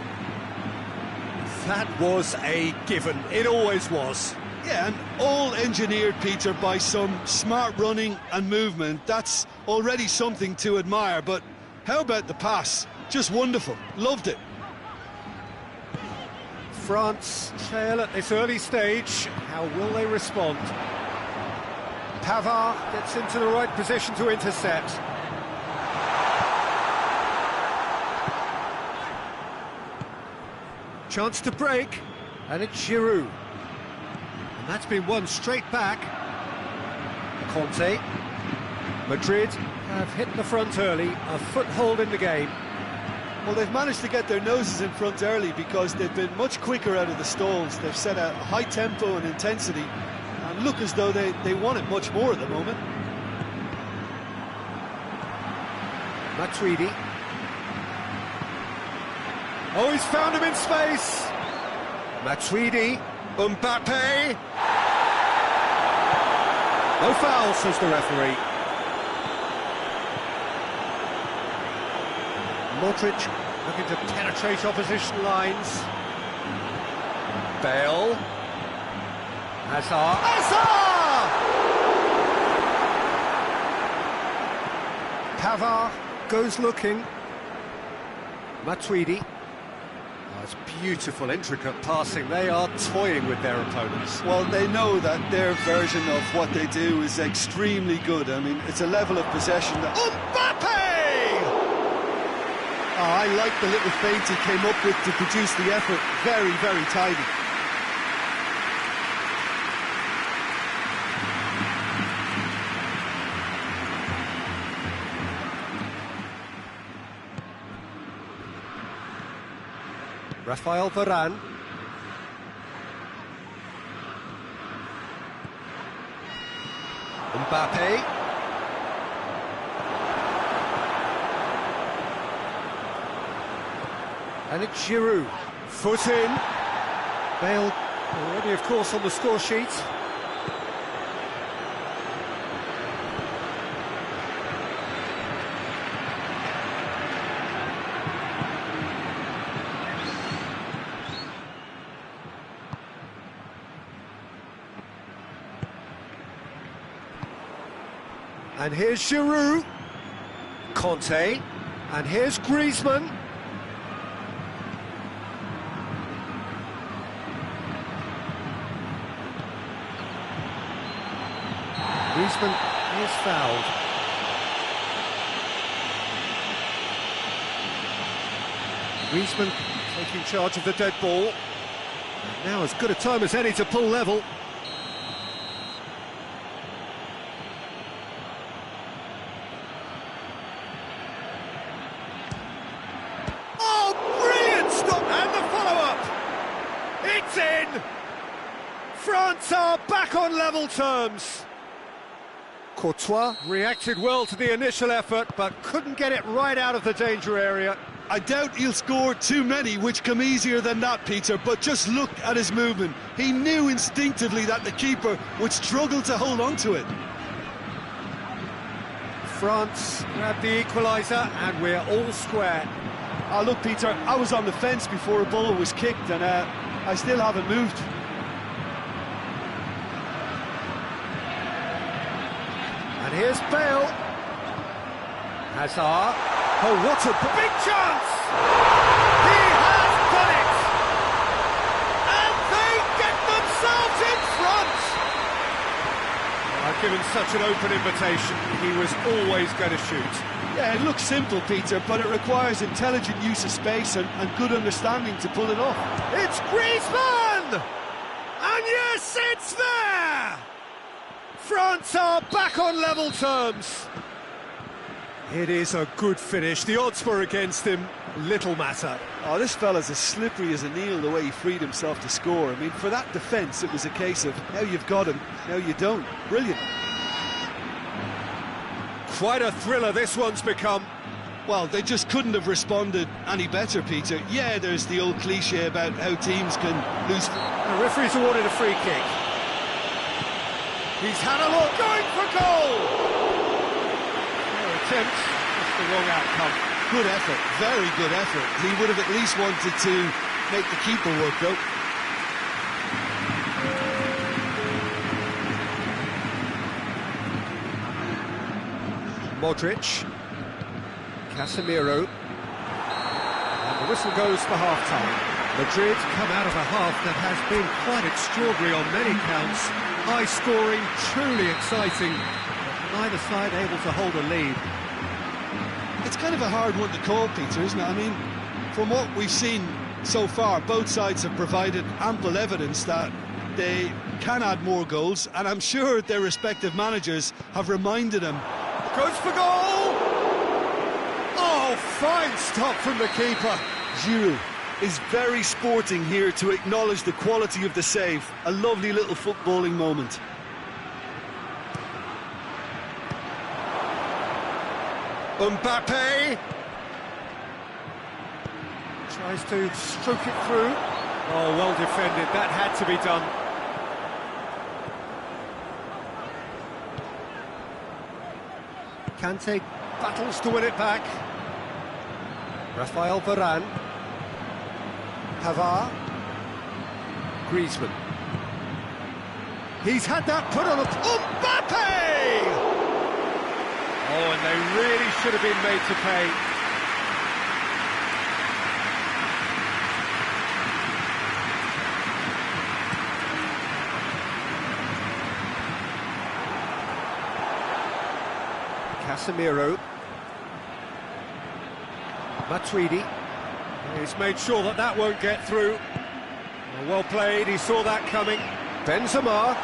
That was a given, it always was. Yeah, and all engineered, Peter, by some smart running and movement. That's already something to admire, but how about the pass? Just wonderful. Loved it. France trail at this early stage. How will they respond? Pavard gets into the right position to intercept. Chance to break, and it's Giroud. And that's been won straight back. Conte. Madrid have hit the front early, a foothold in the game. Well, they've managed to get their noses in front early because they've been much quicker out of the stalls. They've set a high tempo and intensity and look as though they want it much more at the moment. Matuidi. Oh, he's found him in space. Matuidi. Mbappe. No foul, says the referee. Modric looking to penetrate opposition lines. Bale. Hazard. Pavard goes looking. Matuidi. Oh, it's beautiful, intricate passing. They are toying with their opponents. Well, they know that their version of what they do is extremely good. I mean, it's a level of possession that... Mbappe! Oh, I like the little feint he came up with to produce the effort. Very, very tidy. Rafael Varane. Mbappe. And it's Giroud. Foot in. Bale already, of course, on the score sheet. And here's Giroud. Conte. And here's Griezmann. Griezmann is fouled. Griezmann taking charge of the dead ball. And now as good a time as any to pull level. It's in! France are back on level terms. Courtois reacted well to the initial effort, but couldn't get it right out of the danger area. I doubt he'll score too many which come easier than that, Peter, but just look at his movement. He knew instinctively that the keeper would struggle to hold on to it. France grab the equaliser and we're all square. Oh, look, Peter, I was on the fence before a ball was kicked and I still haven't moved. And here's Bale. Hazard. Oh, what a big chance! He has done it! And they get themselves in front! I've given such an open invitation, he was always going to shoot. Yeah, it looks simple, Peter, but it requires intelligent use of space and good understanding to pull it off. It's Griezmann! And yes, it's there! France are back on level terms. It is a good finish. The odds were against him. Little matter. Oh, this fella's as slippery as a needle the way he freed himself to score. I mean, for that defence, it was a case of now you've got him, now you don't. Brilliant. Quite a thriller this one's become. Well, they just couldn't have responded any better, Peter. Yeah, there's the old cliche about how teams can lose. The referee's awarded a free kick. He's had a look, going for goal! Attempt, just the wrong outcome. Good effort, very good effort. He would have at least wanted to make the keeper work, though. Modric, Casemiro, and the whistle goes for half-time. Madrid come out of a half that has been quite extraordinary on many counts. High scoring, truly exciting, but neither side able to hold a lead. It's kind of a hard one to call, Peter, isn't it? I mean, from what we've seen so far, both sides have provided ample evidence that they can add more goals, and I'm sure their respective managers have reminded them. Goes for goal! Oh, fine stop from the keeper. Giroud is very sporting here to acknowledge the quality of the save. A lovely little footballing moment. Mbappe tries to stroke it through. Oh, well defended. That had to be done. Kante battles to win it back. Rafael Varane. Pavard. Griezmann. He's had that put on a... Mbappe! Oh, and they really should have been made to pay. Casemiro. Matuidi. He's made sure that that won't get through. Well played, he saw that coming. Benzema.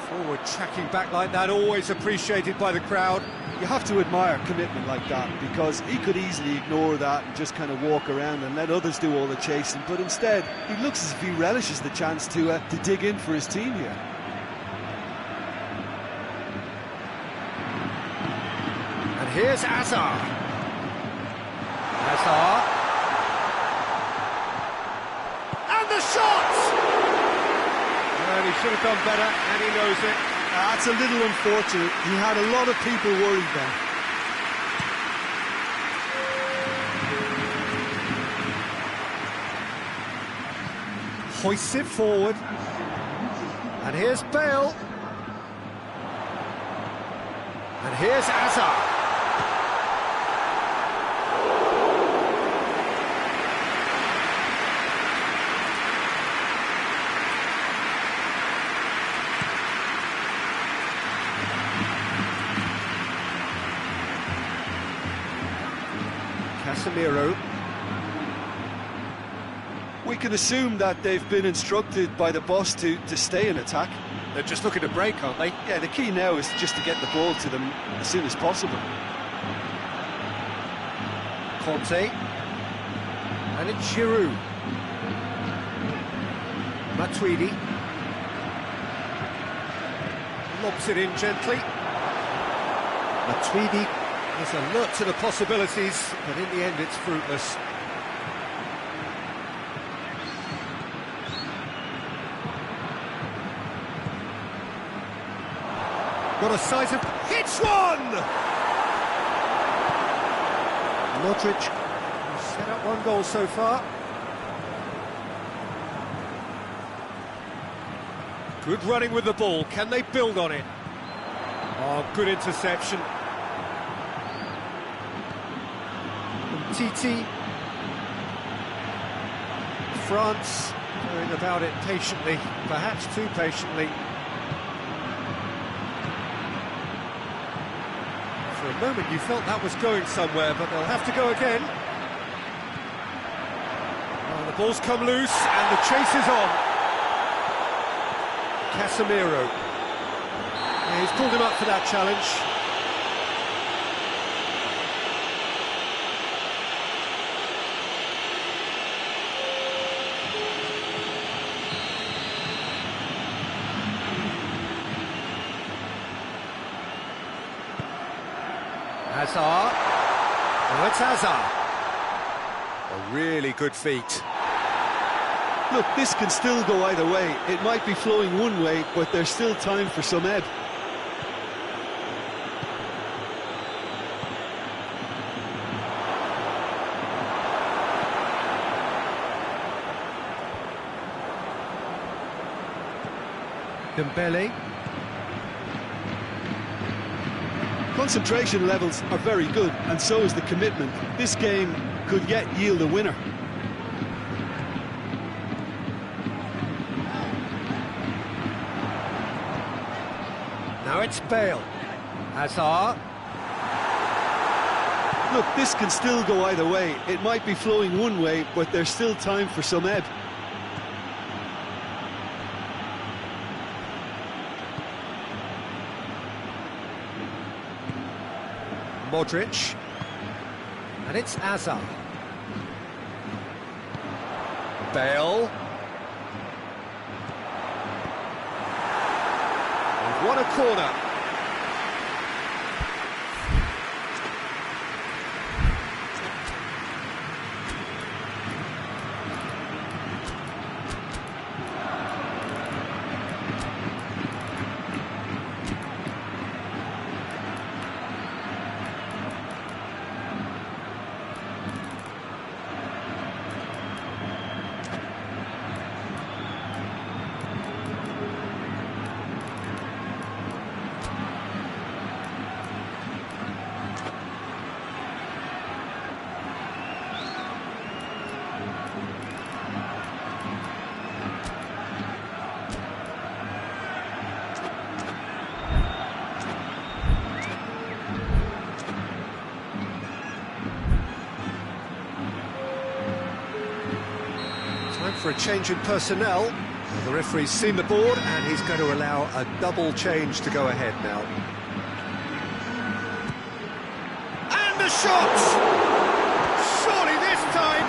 Forward tracking back like that, always appreciated by the crowd. You have to admire commitment like that, because he could easily ignore that and just kind of walk around and let others do all the chasing, but instead he looks as if he relishes the chance to dig in for his team here. And here's Hazard. Hazard. And the shot! And he should have done better, and he knows it. That's a little unfortunate. He had a lot of people worried then. Hoists it forward. And here's Bale. And here's Hazard. Casemiro. We can assume that they've been instructed by the boss to stay in attack. They're just looking to break, aren't they? Yeah, the key now is just to get the ball to them as soon as possible. Conte. And it's Giroud. Matuidi. lobs it in gently. Matuidi is alert to the possibilities, but in the end it's fruitless. Got a sight of... Hits one! Modric has set up one goal so far. Good running with the ball. Can they build on it? Oh, good interception. Titi. France going about it patiently, perhaps too patiently. For a moment you felt that was going somewhere, but they'll have to go again. Oh, the ball's come loose and the chase is on. Casemiro. Yeah, he's pulled him up for that challenge. Hazard. Oh, it's Hazard. A really good feat. Look, this can still go either way. It might be flowing one way, but there's still time for some ebb. Dembele. Concentration levels are very good, and so is the commitment. This game could yet yield a winner. Now it's Bale. Hazard. Look, this can still go either way. It might be flowing one way, but there's still time for some ebb. Modric. And it's Hazard. Bale. They've won a corner. Time for a change in personnel. Well, the referee's seen the board and he's going to allow a double change to go ahead now. And the shot! Surely this time!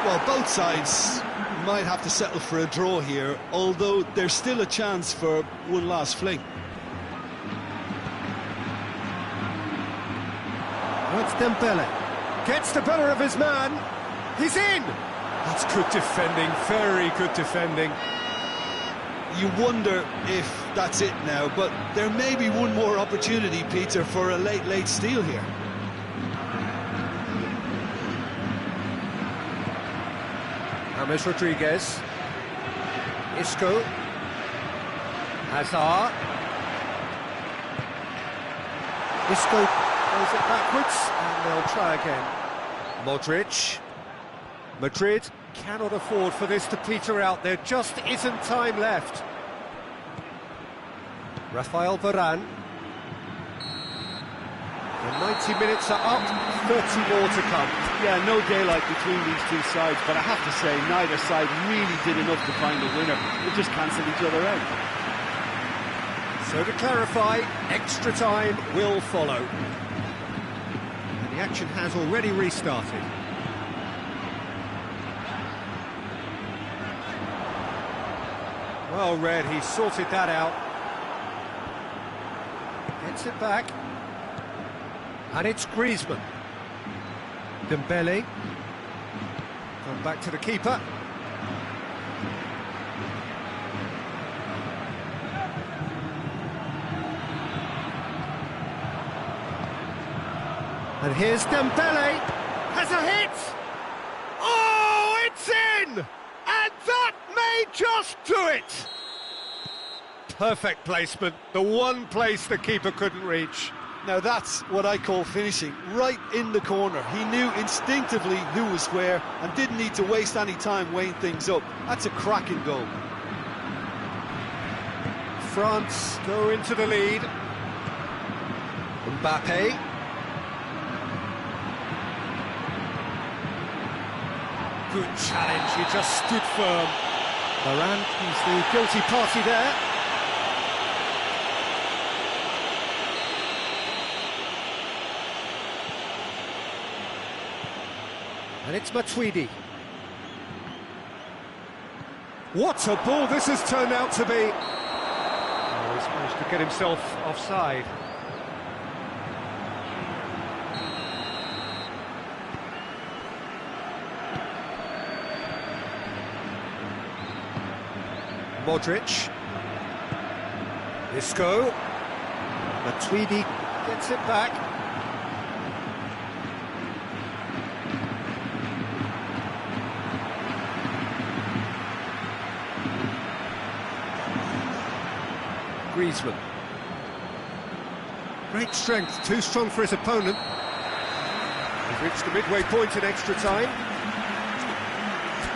Well, both sides might have to settle for a draw here, although there's still a chance for one last fling. That's Dembele. Gets the better of his man. He's in! That's good defending, very good defending. You wonder if that's it now, but there may be one more opportunity, Peter, for a late steal here. James Rodriguez. Isco. Hazard. Isco goes it backwards, and they'll try again. Modric. Madrid cannot afford for this to peter out. There just isn't time left. Rafael Varane. The 90 minutes are up, 30 more to come. Yeah, no daylight between these two sides, but I have to say, neither side really did enough to find a winner. They just cancelled each other out. So to clarify, extra time will follow. And the action has already restarted. Well read, he sorted that out. Gets it back. And it's Griezmann. Dembele. Come back to the keeper. And here's Dembele. Has a hit! Oh, it's in! And that may just do it! Perfect placement, the one place the keeper couldn't reach. Now that's what I call finishing, right in the corner. He knew instinctively who was where and didn't need to waste any time weighing things up. That's a cracking goal. France go into the lead. Mbappe. Good challenge, he just stood firm. Varane, he's the guilty party there. And it's Matuidi. What a ball this has turned out to be. Oh, he's managed to get himself offside. Modric. Isco. Matuidi gets it back. Griezmann. Great strength, too strong for his opponent. He's reached the midway point in extra time.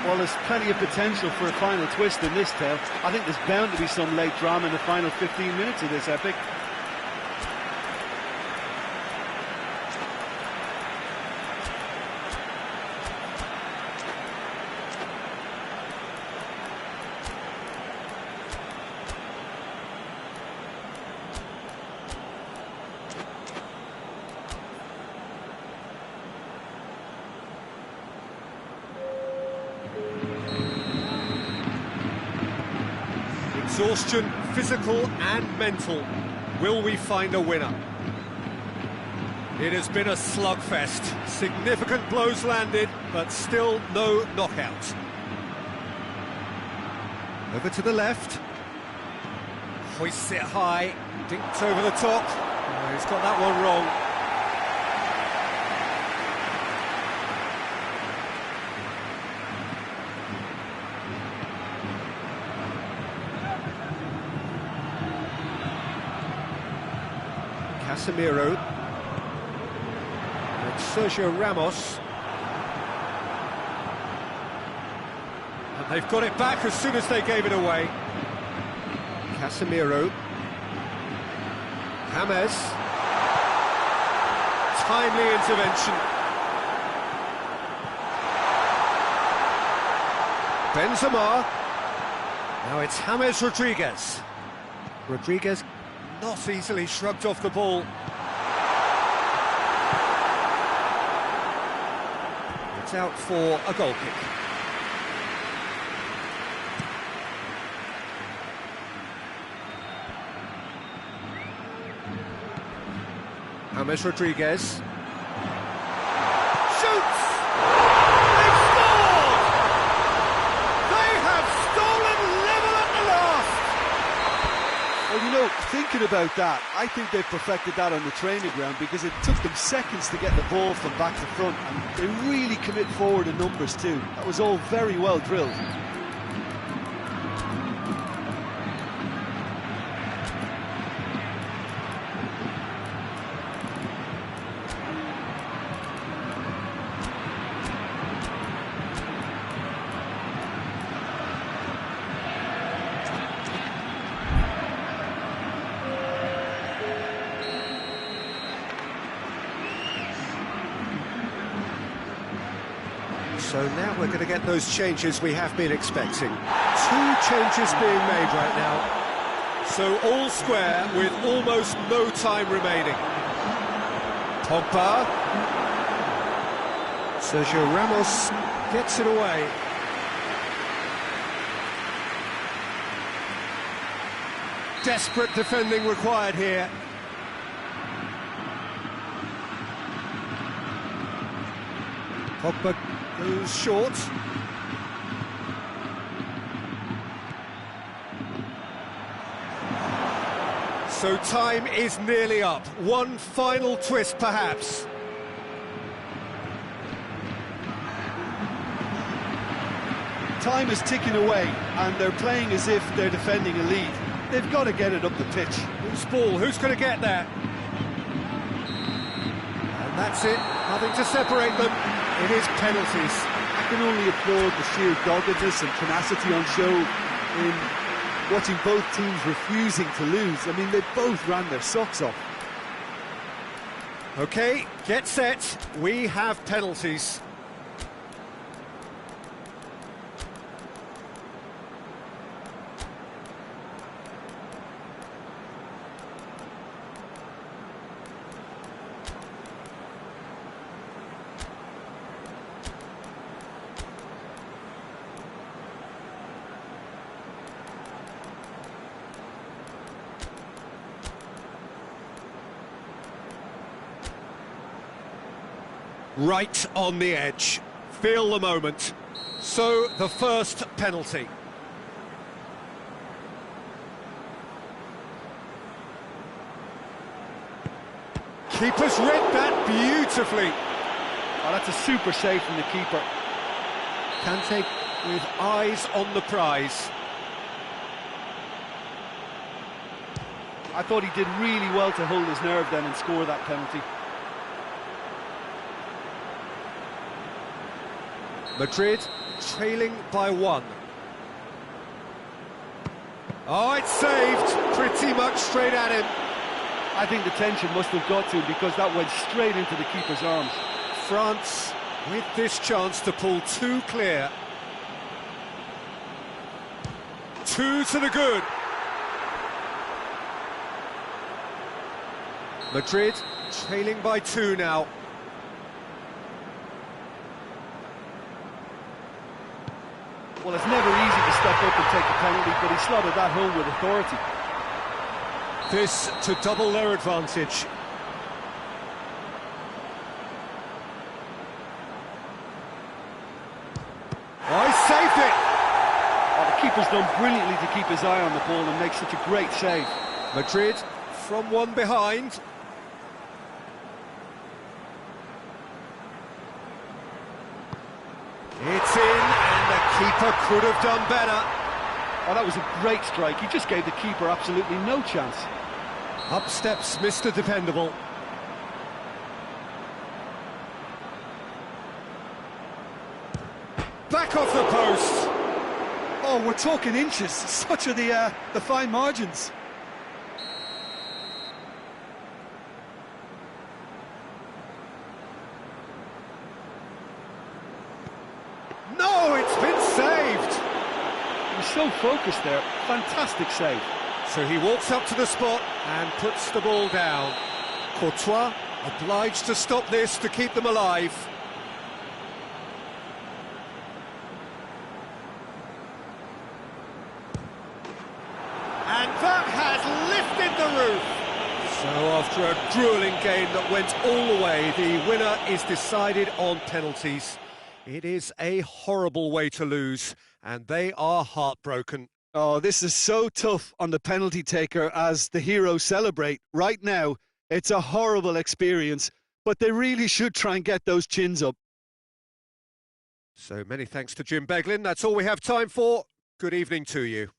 Well, there's plenty of potential for a final twist in this tale. I think there's bound to be some late drama in the final 15 minutes of this epic. Exhaustion, physical and mental. Will we find a winner? It has been a slugfest. Significant blows landed, but still no knockout. Over to the left. Hoists it high, dinked over the top. Oh, he's got that one wrong. Casemiro. And Sergio Ramos. And they've got it back as soon as they gave it away. Casemiro. James. Timely intervention. Benzema. Now it's James Rodriguez. Rodriguez not easily shrugged off the ball. It's out for a goal kick. James Rodriguez. Shoots! They've scored! They have stolen level at the last! Well, you know, thinking about that, I think they've perfected that on the training ground because it took them seconds to get the ball from back to front, and they really commit forward in numbers too. That was all very well drilled. So now we're going to get those changes we have been expecting. 2 changes being made right now. So all square with almost no time remaining. Pogba. Sergio Ramos gets it away. Desperate defending required here. Pogba goes short. So time is nearly up. One final twist, perhaps. Time is ticking away, and they're playing as if they're defending a lead. They've got to get it up the pitch. Who's ball? Who's going to get there? And that's it. Nothing to separate them. It is penalties. I can only applaud the sheer doggedness and tenacity on show in watching both teams refusing to lose. I mean, they both ran their socks off. OK, get set. We have penalties. Right on the edge. Feel the moment. So, the first penalty. Keeper's read that beautifully. Oh, that's a super save from the keeper. Kante with eyes on the prize. I thought he did really well to hold his nerve then and score that penalty. Madrid trailing by 1. Oh, it's saved. Pretty much straight at him. I think the tension must have got to him because that went straight into the keeper's arms. France with this chance to pull 2 clear. 2 to the good. Madrid trailing by 2 now. Well, it's never easy to step up and take a penalty, but he slotted that home with authority. This to double their advantage. Oh, he saved it! Oh, the keeper's done brilliantly to keep his eye on the ball and make such a great save. Madrid from 1 behind. It's in, and the keeper could have done better. Oh, that was a great strike. He just gave the keeper absolutely no chance. Up steps Mr. Dependable. Back off the post. Oh, we're talking inches. Such are the fine margins. No, it's been saved. He was so focused there. Fantastic save. So he walks up to the spot and puts the ball down. Courtois obliged to stop this to keep them alive. And that has lifted the roof. So after a gruelling game that went all the way, the winner is decided on penalties. It is a horrible way to lose, and they are heartbroken. Oh, this is so tough on the penalty taker as the heroes celebrate. Right now, it's a horrible experience, but they really should try and get those chins up. So many thanks to Jim Beglin. That's all we have time for. Good evening to you.